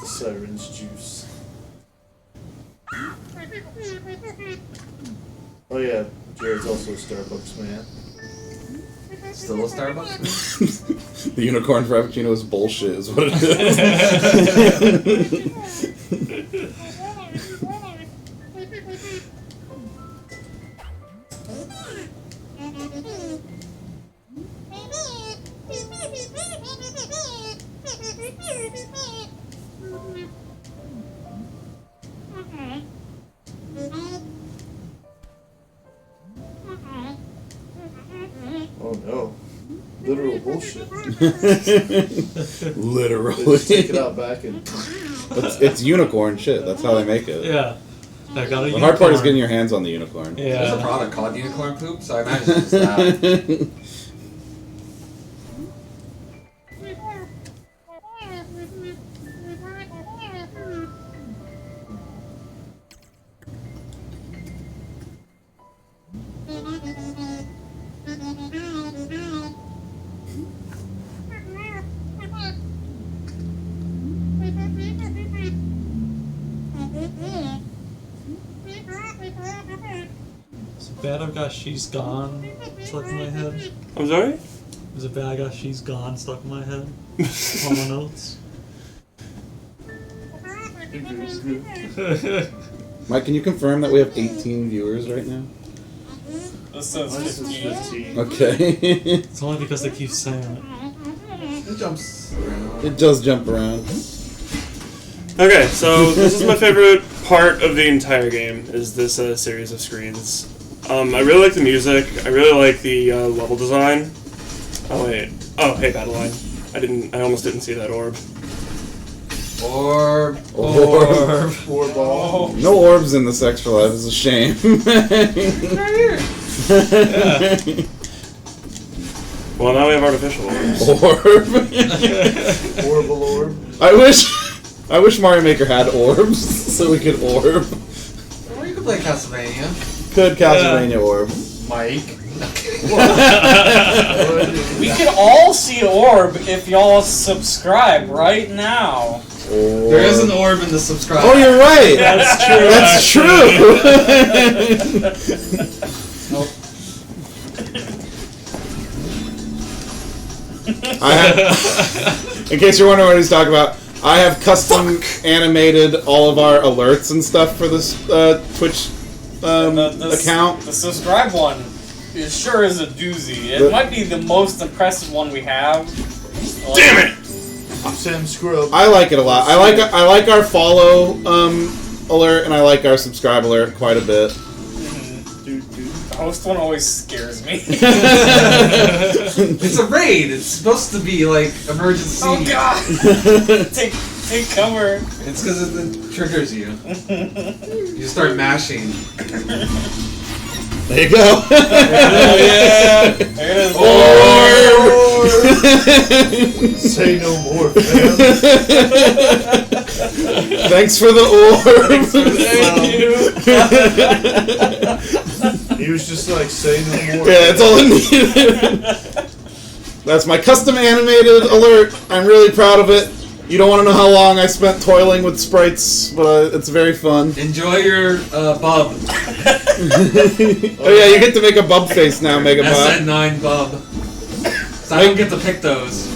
the siren's juice. Oh yeah, Jared's also a Starbucks man. Still a Starbucks? The unicorn frappuccino is bullshit, is what it is. Oh no. Literal bullshit. Literally. They just take it out back and It's unicorn shit. That's how they make it. Yeah. I got a The hard part is unicorn. getting your hands on the unicorn. There's a Yeah. product called unicorn poop, so I imagine it's that. Is it bad I've got She's Gone stuck in my head? I'm sorry? Is it bad I got She's Gone stuck in my head? On my notes? Mike, can you confirm that we have 18 viewers right now? This says this is 15. 15. Okay. It's only because they keep saying it. It jumps around. It does jump around. Okay, so this is my favorite part of the entire game, is this series of screens. I really like the music, I really like the level design. Oh wait, oh hey Battleline. I almost didn't see that orb. Orb. Orb. Four ball. No orbs in this extra life is a shame. Well, now we have artificial orbs. Orb. Horrible orb. I wish Mario Maker had orbs so we could orb. Or you could play Castlevania. Could Castlevania orb. Mike. We can all see Orb if y'all subscribe right now. There is an orb in the subscribe. Oh, you're right. That's true. That's true. Nope. In case you're wondering what he's talking about, I have custom animated all of our alerts and stuff for this Twitch account. The subscribe one is sure is a doozy. It might be the most impressive one we have. Damn it! Sam Scrub. I like it a lot. I like our follow alert, and I like our subscribe alert quite a bit. The host one always scares me. It's a raid. It's supposed to be like emergency. Oh god! Take cover. It's because it triggers you. You start mashing. There you go. Oh yeah! There it is. Say no more, fam. Thanks for the orb. He was just like, say no more. Yeah, that's all I needed. That's my custom animated alert. I'm really proud of it. You don't want to know how long I spent toiling with sprites, but it's very fun. Enjoy your bub. Oh yeah, you get to make a bub face now, Megabot. SN9 bub. So I don't get to pick those.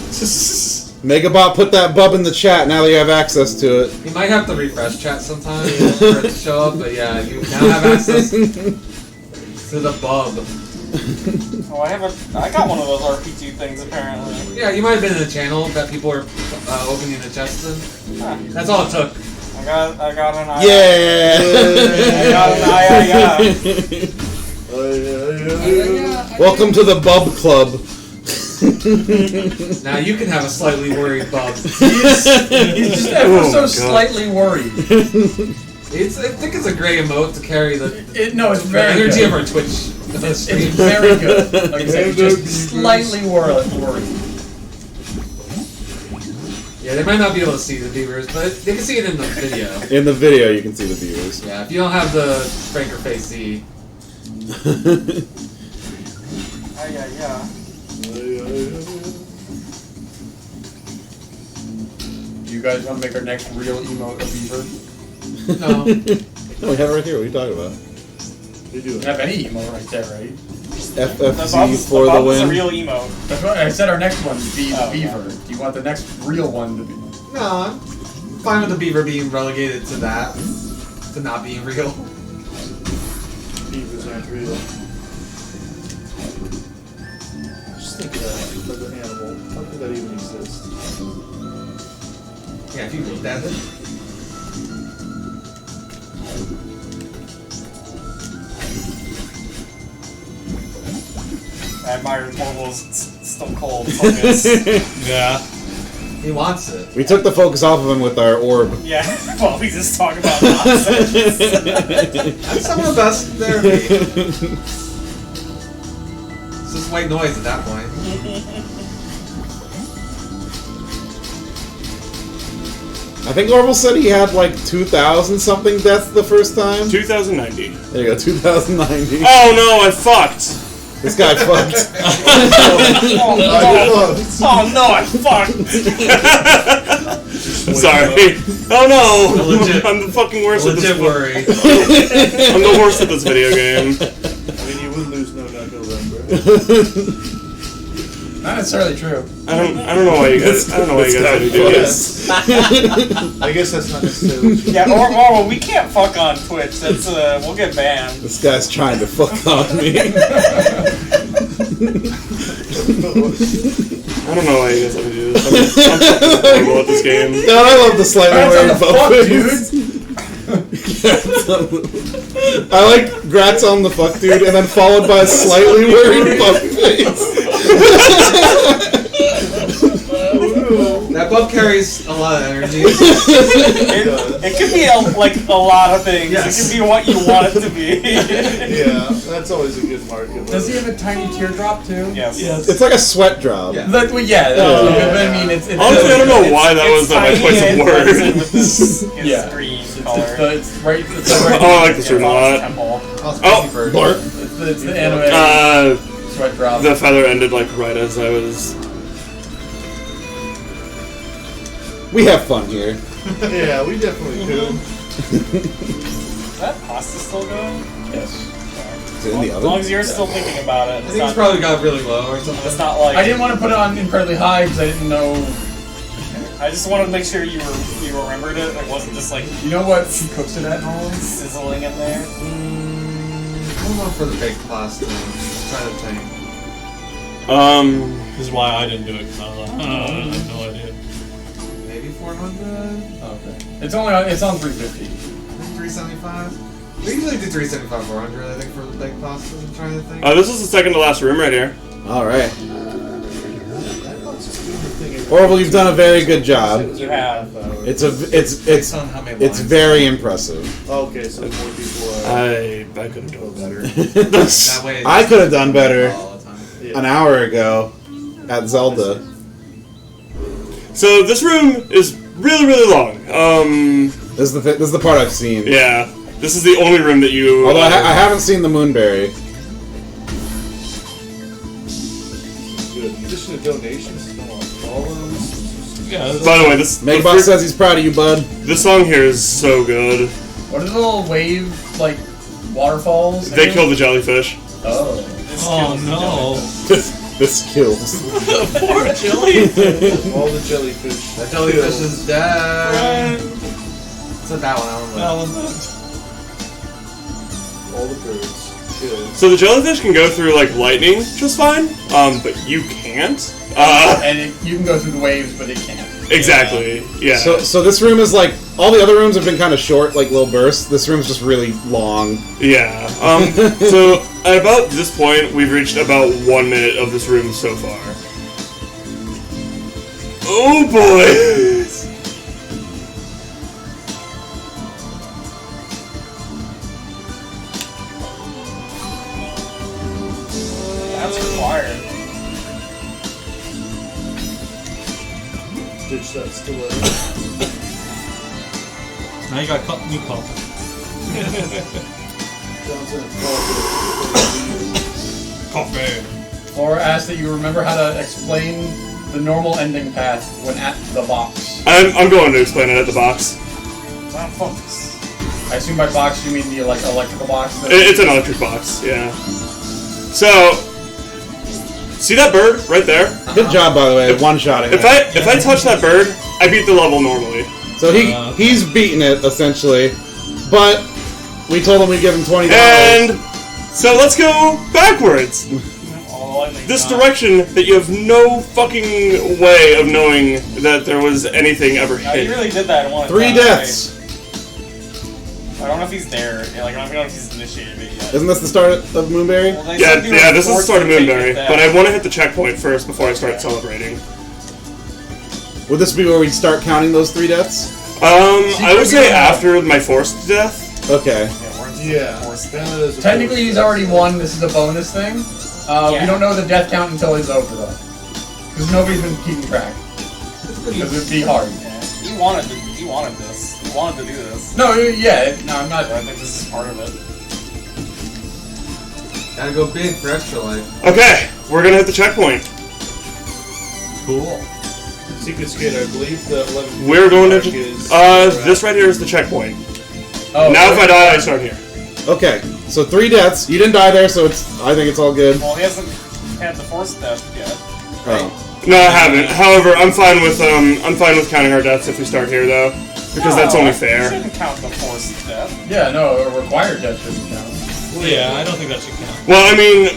Megabot, put that bub in the chat now that you have access to it. You might have to refresh chat sometime for it to show up, but yeah, you now have access to the bub. Oh, I got one of those RP2 things apparently. Yeah, you might have been in the channel that people were opening the chests in. That's all it took. I got an eye. Yeah. I got an eye. Welcome to the Bub Club. Now you can have a slightly worried bub. He's just ever so slightly worried. I think it's a gray emote to carry the It's very energy good. of our Twitch. It's very good. Like I said, just slightly worried. Yeah, they might not be able to see the viewers, but they can see it in the video. In the video, you can see the viewers. Yeah, if you don't have the Franker Face Z. Yeah. Do you guys want to make our next real emote a beaver? No. No, we have it right here. What are you talking about? They do You it. have any emote right there, right? FFZ for the is a win. real emote. That's what I said. Our next one would be the Oh, beaver. Do you want the next real one to be? No, I'm fine with the beaver being relegated to that. To not being real. Beavers aren't real. Just think of that, like an animal. How could that even exist? Yeah, if you looked at it. I admire Orville's stone cold focus. Yeah. He wants it. We took the focus off of him with our orb. Yeah, while we just talk about nonsense. That's some of the best therapy. It's just white noise at that point. I think Orville said he had like 2,000 something deaths the first time. 2090. There you go, 2,090. Oh no, I fucked! This guy fucked. Oh no, I fucked! Sorry. Oh no! Legit- I'm the fucking worst at this. Legit worry. I'm the worst at this video game. I mean, you would lose no November. Not necessarily true. I don't know why you guys. I don't know why you guys would do this. I guess that's not necessarily true. Yeah, or we can't fuck on Twitch. That's we'll get banned. This guy's trying to fuck on me. I don't know why you guys have to do this. I'm fucking horrible at this game. God, I love the slightly Grats on weird the fuck, bub face. I like grats on the fuck dude, and then followed by a slightly worried fuck face. That bub carries a lot of energy. It could be a lot of things. Yes. It could be what you want it to be. Yeah, that's always a good market. Does he have a tiny teardrop too? Yes. It's like a sweat drop. Yeah. But I mean, it's Honestly, I don't know why that was my tiny choice and of it blends in word. with this Yeah. green It's color. right. It's right Oh, I like this room a lot. Temple. Oh, Bark. It's the anime sweat drop. The feather ended like right as I was. We have fun here. Yeah, we definitely do. Is that pasta still going? Yes. Is it in the As long oven? as you're still thinking about it. I It's think not, it's probably got really low or something. it's not like I didn't want to put it on incredibly high because I didn't know. I just wanted to make sure you remembered it. It wasn't just like You know what she cooks it at normally? sizzling in there. I'm going for the baked pasta. I'm trying to think. This is why I didn't do it, because I was like, I have no idea. Maybe 400? Okay. It's on 350. 375? We usually do 375, 400, I think, for the baked pasta. I'm trying to think. This is the second to last room right here. All right. Orville, you've done a very good job. You have. It's Based on how many lines. very impressive. Okay, so more people are. I could have done better. That way I could have done better all the time. an hour ago at Zelda. So this room is really, really long. This is the part I've seen. Yeah. This is the only room that you... Although I haven't seen the Moonberry. Good. In addition to donations, follows. Yeah, By the way, this Megbox says he's proud of you, bud. this song here is so good. What are the little wave, like, waterfalls? They kill the jellyfish. Oh. oh no. This kills. Poor jellyfish. All the jellyfish. That jellyfish is dead. Said that one, I don't know. All the birds. Good. So the jellyfish can go through like lightning just fine, but you can't. And you can go through the waves, but it can't. Exactly. Yeah. So this room is like all the other rooms have been kind of short, like little bursts. This room's just really long. Yeah. So at about this point, we've reached about 1 minute of this room so far. Oh boy! That's required. Ditch that stiletto. Now you got new cup. Johnson and Coffee. Or ask that you remember how to explain the normal ending path when at the box. I'm going to explain it at the box. Not focus. I assume by box you mean the electrical box? It's an electric box. Yeah. So, see that bird right there? Good job, by the way, one-shotting If it. I touch that bird, I beat the level normally. So he's beaten it essentially, but we told him we'd give him $20. And so let's go backwards. All I think This not. direction that you have no fucking way of knowing that there was anything ever No, he hidden. really did that in one. 3 deaths. I don't know if he's there. Like, I don't know if he's initiated it yet. Isn't this the start of Moonberry? Well, they Yeah, said you yeah, were this is the forced start of to take Moonberry, it back. but I want to hit the checkpoint first before I start celebrating. Would this be where we start counting those 3 deaths? I would say after my forced death. Okay. Yeah, we're Yeah. forced to- Canada's a Technically he's already won, this is a bonus thing. Yeah. We don't know the death count until it's over though. Because nobody's been keeping track. Because it'd be hard. Yeah. He wanted this. He wanted to do this. No, yeah, no, I'm not. I think this is part of it. Gotta go big for extra life. Okay, we're gonna hit the checkpoint. Cool. Secret Skate, I believe the 11. We're going to. is This right here is the checkpoint. Oh, Now if I die, I start here. Okay. So 3 deaths. You didn't die there, so I think it's all good. Well, he hasn't had the forced death yet. Oh. No, I haven't. However, I'm fine with counting our deaths if we start here though, because that's only You fair. shouldn't count the forced death. Yeah, no, a required death shouldn't count. Well, yeah, I don't think that should count. Well, I mean,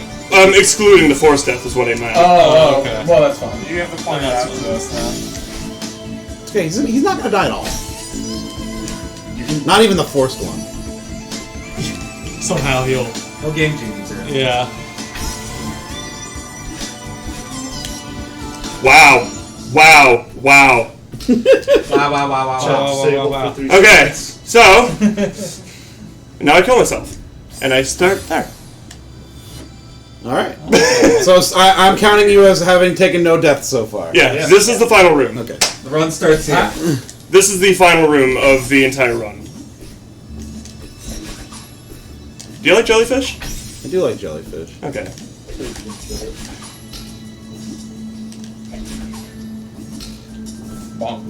excluding the forced death is what I meant. Oh, okay. well, that's fine. You have to point it out to us now. Okay, he's not gonna die at all. Not even the forced one. Somehow he'll. No game genie here. Yeah. Wow. Wow. Wow. Wow, wow, wow, wow, wow. Sable wow. for 3 Okay, seconds. so now I kill myself, and I start there. All right. So I'm counting you as having taken no deaths so far. Yeah, this is the final room. Okay. The run starts here. This is the final room of the entire run. Do you like jellyfish? I do like jellyfish. Okay. Bonk.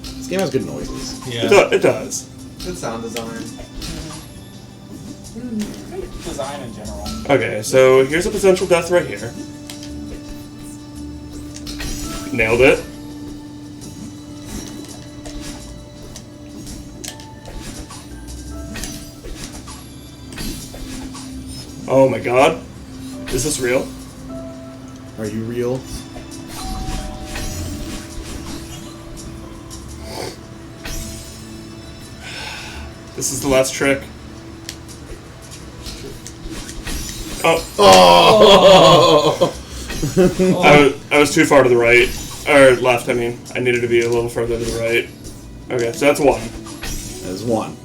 This game has good noises. Yeah. It does. Good sound design. Design in general. Okay, so here's a potential death right here. Nailed it. Oh my god. Is this real? Are you real? This is the last trick. Oh, I was too far to the right. Or left, I mean. I needed to be a little further to the right. Okay, so that's one. There's one.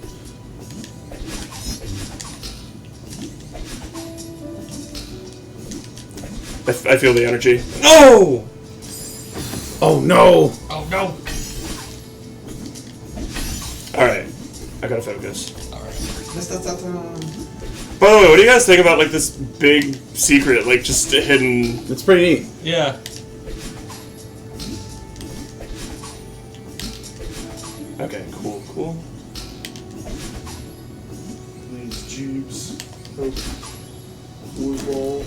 I feel the energy. No! Oh no! Oh no! Alright. I gotta focus. Da-da-da-da. By the way, what do you guys think about, like, this big secret, like, just hidden... It's pretty neat. Yeah. Okay, cool. These tubes. Blue ball.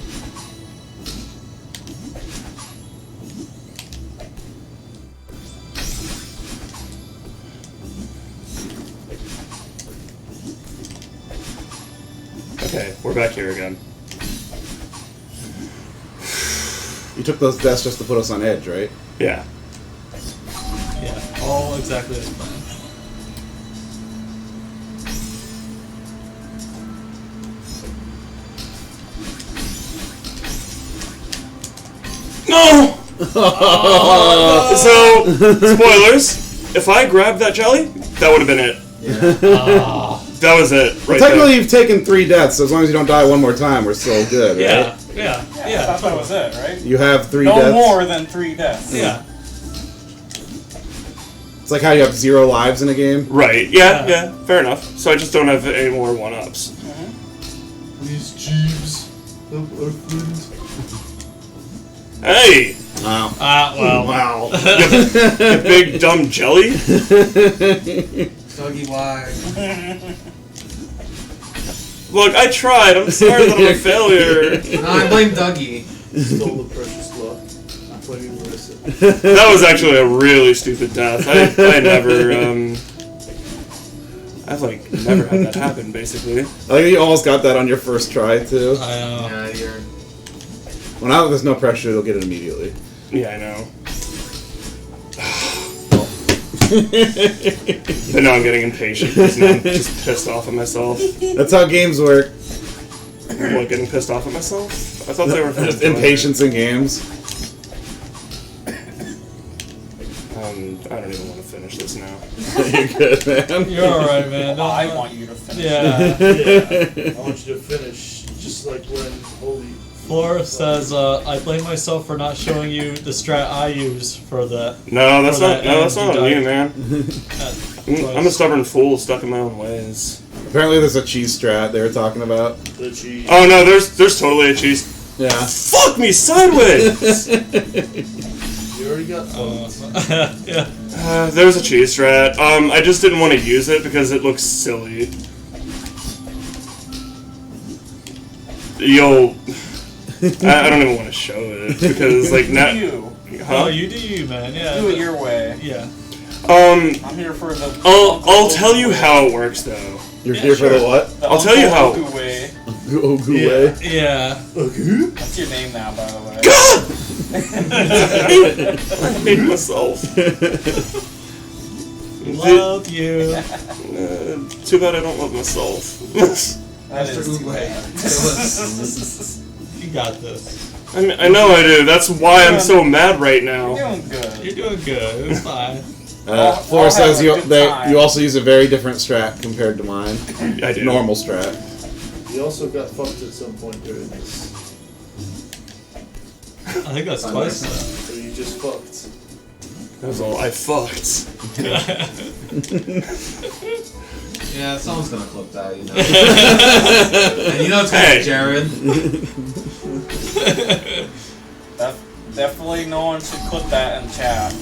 Okay, we're back here again. You took those deaths just to put us on edge, right? Yeah. Yeah. All exactly as planned. No! So, spoilers. If I grabbed that jelly, that would have been it. That was it, Well, right technically, there. you've taken 3 deaths, so as long as you don't die one more time, we're still good, Yeah. right? Yeah. Yeah, Yeah. that's that was it, right? You have 3 No deaths. more than 3 deaths. Yeah. It's like how you have 0 lives in a game. Right, yeah, fair enough. So I just don't have any more 1-ups. These tubes of Earthland. Hey! Wow. Well. Wow. You big dumb jelly? Doggy wag. Look, I tried. I'm sorry that I'm a failure. No, I blame Dougie. Stole the precious luck. I'm blaming Marissa. That was actually a really stupid death. I never, I've, like, never had that happen, basically. I think you almost got that on your first try, too. I know. Yeah, you're. Well, now that there's no pressure, you'll get it immediately. Yeah, I know. But now I'm getting impatient because now I'm just pissed off at myself. That's how games work. What, getting pissed off at myself? I thought they were Just impatience in games. I don't even want to finish this now. You're good, man. You're alright, man. Well, I want you to finish. Yeah. I want you to finish just like when Holy. Flora says, I blame myself for not showing you the strat I use for that. No, that's For not. that No, that's not energy on you, dive. man. I'm a stubborn fool stuck in my own ways. Apparently there's a cheese strat they were talking about. The cheese. Oh no, there's totally a cheese. Yeah. Fuck me sideways. You already got fucked. Yeah. There's a cheese strat. I just didn't want to use it because it looks silly. You'll. I don't even want to show it because like now. You. Oh, you do you, man. Yeah. Do it your way. Yeah. I'm here for the. I'll tell you how it works though. You're Yeah, here for sure. the what? The I'll tell you how- Uncle Oku way. Ogu Yeah. way. Yeah. That's your name now, by the way. I hate myself. Love you. Too bad I don't love myself. That Mr. is too Oogway. bad. You got this. I know I do. That's why I'm so mad right now. You're doing good. You're doing good. It's fine. Flora I'll says have a good time. you also use a very different strat compared to mine. I do. Normal strat. You also got fucked at some point during this. I think that's twice now. So you just fucked. That was all I fucked. Yeah, someone's gonna clip that, you know. And you know it's gonna Hey. be Jared. Definitely no one should clip that in chat.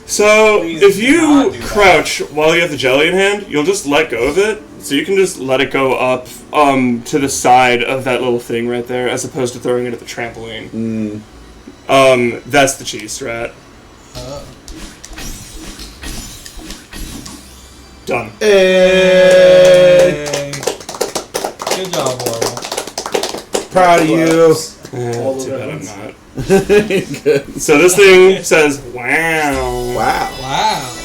So, Please if do you not do that. crouch while you have the jelly in hand, you'll just let go of it. So you can just let it go up to the side of that little thing right there, as opposed to throwing it at the trampoline. That's the cheese strat. Done. Hey! Good job, Orwell. Proud of you. Too bad I'm not. Good. So this thing says, wow. Wow. Wow.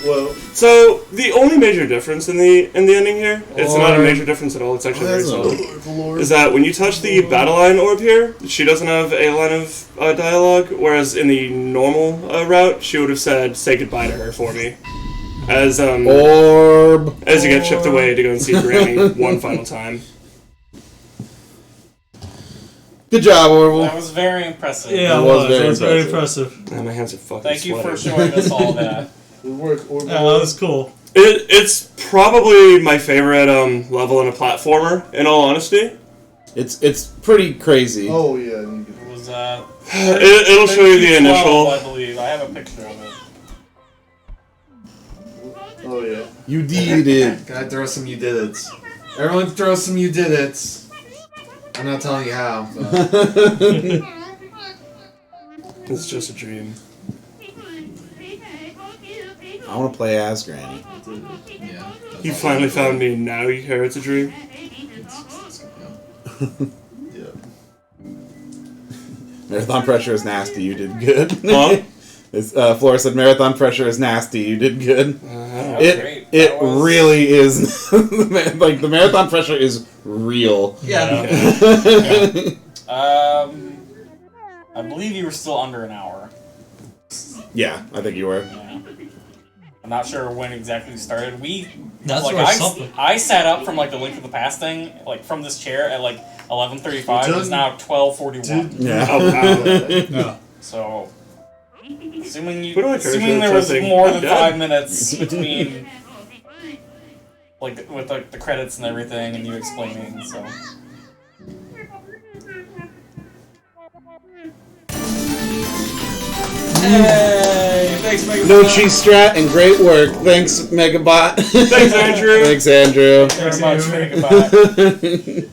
Well, So the only major difference in the ending here, it's not a major difference at all, it's actually very subtle, is that when you touch the battle line orb here, she doesn't have a line of dialogue, whereas in the normal route, she would have said, say goodbye to her for me. As Orb. as you get shipped away to go and see Granny one final time. Good job, Orville. That was very impressive. Yeah, It it was was. very It was very impressive. My hands are fucking Thank you for sweating. showing us all that. good work, Orville. Yeah, that was cool. It's probably my favorite level in a platformer, in all honesty. It's pretty crazy. Oh, yeah. You It can- was It'll show you the 12, initial. I believe. I have a picture of it. Oh, yeah. You did it. Can I throw some you did it? Everyone throw some you did it. I'm not telling you how. But. It's just a dream. I want to play as Granny. Yeah. You finally found me, now you hear it's a dream? Yeah. Marathon pressure is nasty. You did good. Huh? Flora said marathon pressure is nasty. You did good. That was great. It That was- really is. Like the marathon pressure is real. Yeah. I believe you were still under an hour. Yeah, I think you were. Yeah. I'm not sure when exactly we started. That's like worth something. I sat up from like the Link of the Past thing, like from this chair at like 11:35. It's now 12:41. Yeah. Oh, wow. Yeah. So, assuming What do I care assuming if there you're was testing? more I'm than dead. 5 minutes between, like with like the credits and everything, and you explaining. So, Hey, thanks, Mega. No cheese strat and great work. Thanks, Megabot. Thanks, Andrew. Thanks, Andrew. very much. Goodbye.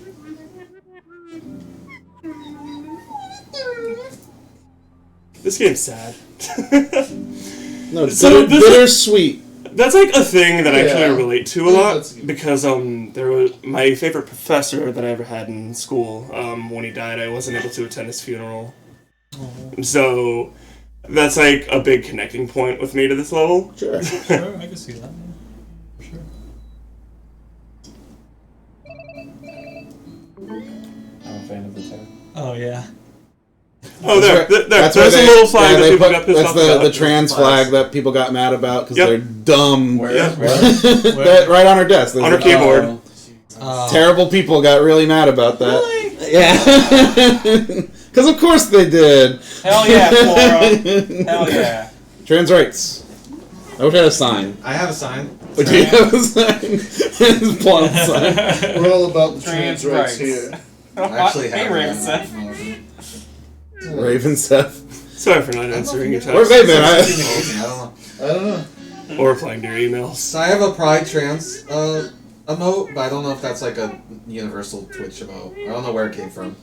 This game's sad. No, it's So this is- bittersweet. That's like a thing that I actually Yeah. relate to a Yeah, lot that's good. because there was my favorite professor that I ever had in school. When he died, I wasn't able to attend his funeral, so that's like a big connecting point with me to this level. Sure. Sure, I can see that. For sure. I'm a fan of the tab. Oh yeah. Oh, there, That's there's where a little flag that they people put, got pissed that's off the about. trans flag that people got mad about because Yep. they're dumb. Where? Yeah. That- right on our desk. There's On our a- keyboard. Terrible people got really mad about that. Really? Yeah. Because of course they did. Hell yeah, Flora. Hell yeah. Trans rights. I wish I had a sign. I have a sign. Would you have a sign? It's blunt sign. We're all about the Trans trans rights rights. here. I actually Hey, have Raven one. Seth. Raven Seth. Sorry for not answering your Where have text they been? I don't know. I don't know. or replying to your emails. So I have a Pride Trans emote, but I don't know if that's like a universal Twitch emote. I don't know where it came from.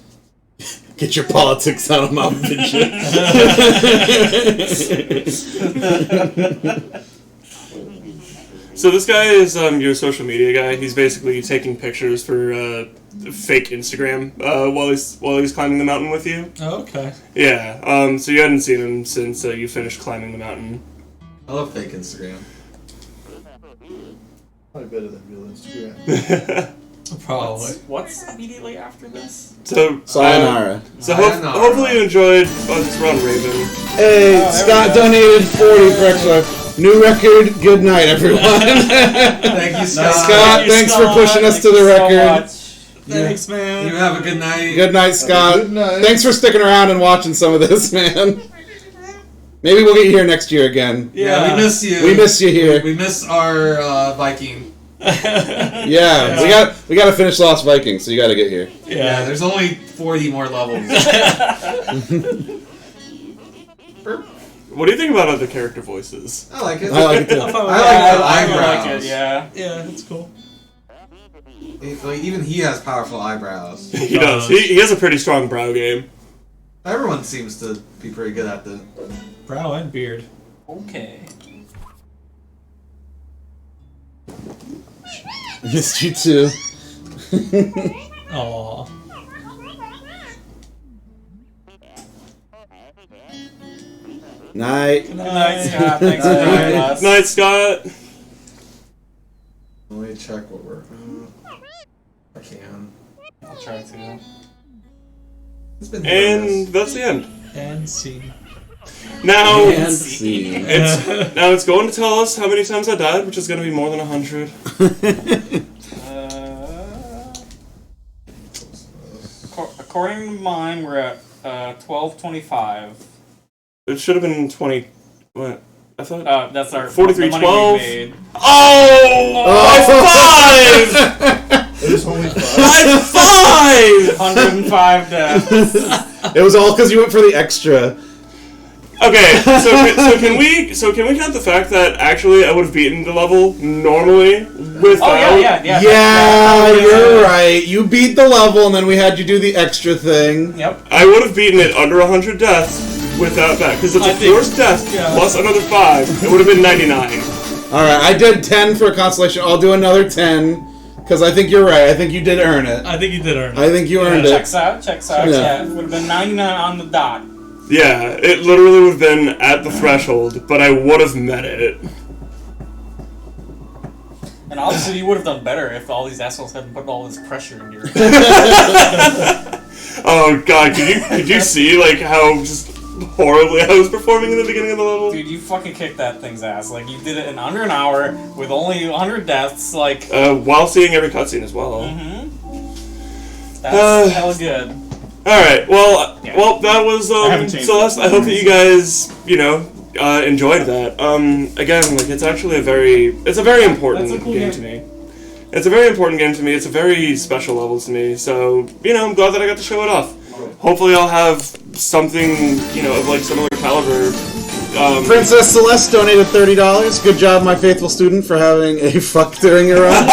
Get your politics out of my video. So this guy is your social media guy. He's basically taking pictures for fake Instagram while he's climbing the mountain with you. Oh, okay. Yeah. So you hadn't seen him since you finished climbing the mountain. I love fake Instagram. Probably better than real Instagram. Probably. What's immediately after this? So Sayonara. So Sayonara. hopefully you enjoyed. This run, Raven. Hey, there Scott we go. donated 40 for extra. New record. Good night, everyone. Thank you, Scott. Scott, you, thanks Scott. for pushing us to the record. Thanks, man. You have a good night. Good night, Scott. Good night. Thanks for sticking around and watching some of this, man. Maybe we'll get you here next year again. Yeah, we miss you. We miss you here. We miss our Viking. Yeah, we got to finish Lost Vikings, so you got to get here. Yeah, there's only 40 more levels. What do you think about other character voices? I like it. I like it too. I like Yeah, the I eyebrows. like it, yeah. Yeah, that's cool. Like, even he has powerful eyebrows. He does. He has a pretty strong brow game. Everyone seems to be pretty good at it. Brow and beard. Okay. Missed you too. Aww. Night. Good night, Scott. Thanks for joining us. Night, Scott. Let me check what we're. I can. I'll try to. It's been And that's the end. And scene. Now And scene. it's going to tell us how many times I died, which is going to be more than 100. According to mine, we're at 1225. It should have been 20. What? I thought. That's our 4312. the money we made. Oh! High five! There's only 5. High five! 105 deaths. It was all because you went for the extra. Okay, so can we count the fact that actually I would have beaten the level normally without? Oh yeah. Yeah, you're right. You beat the level, and then we had you do the extra thing. Yep. I would have beaten it under 100 deaths without that, because it's a forced death plus another 5. It would have been 99. All right, I did 10 for a consolation. I'll do another 10 because I think you're right. I think you did earn it. I think you did earn it. I think you earned it. Checks out. Yeah. Yeah. It would have been 99 on the dot. Yeah, it literally would have been at the threshold, but I would have met it. And obviously, you would have done better if all these assholes hadn't put all this pressure in your. Oh god, could you see like how just horribly I was performing in the beginning of the level? Dude, you fucking kicked that thing's ass. Like, you did it in under an hour with only 100 deaths. Like, While seeing every cutscene as well. that's hella good. All right. Well, Yeah. that was haven't changed Celeste. it. I hope that you guys, enjoyed that. Again, like it's a very important That's a cool game game. to me. It's a very important game to me. It's a very special level to me. So I'm glad that I got to show it off. Hopefully, I'll have something of like similar caliber. Princess Celeste donated $30. Good job, my faithful student, for having a fuck during your run.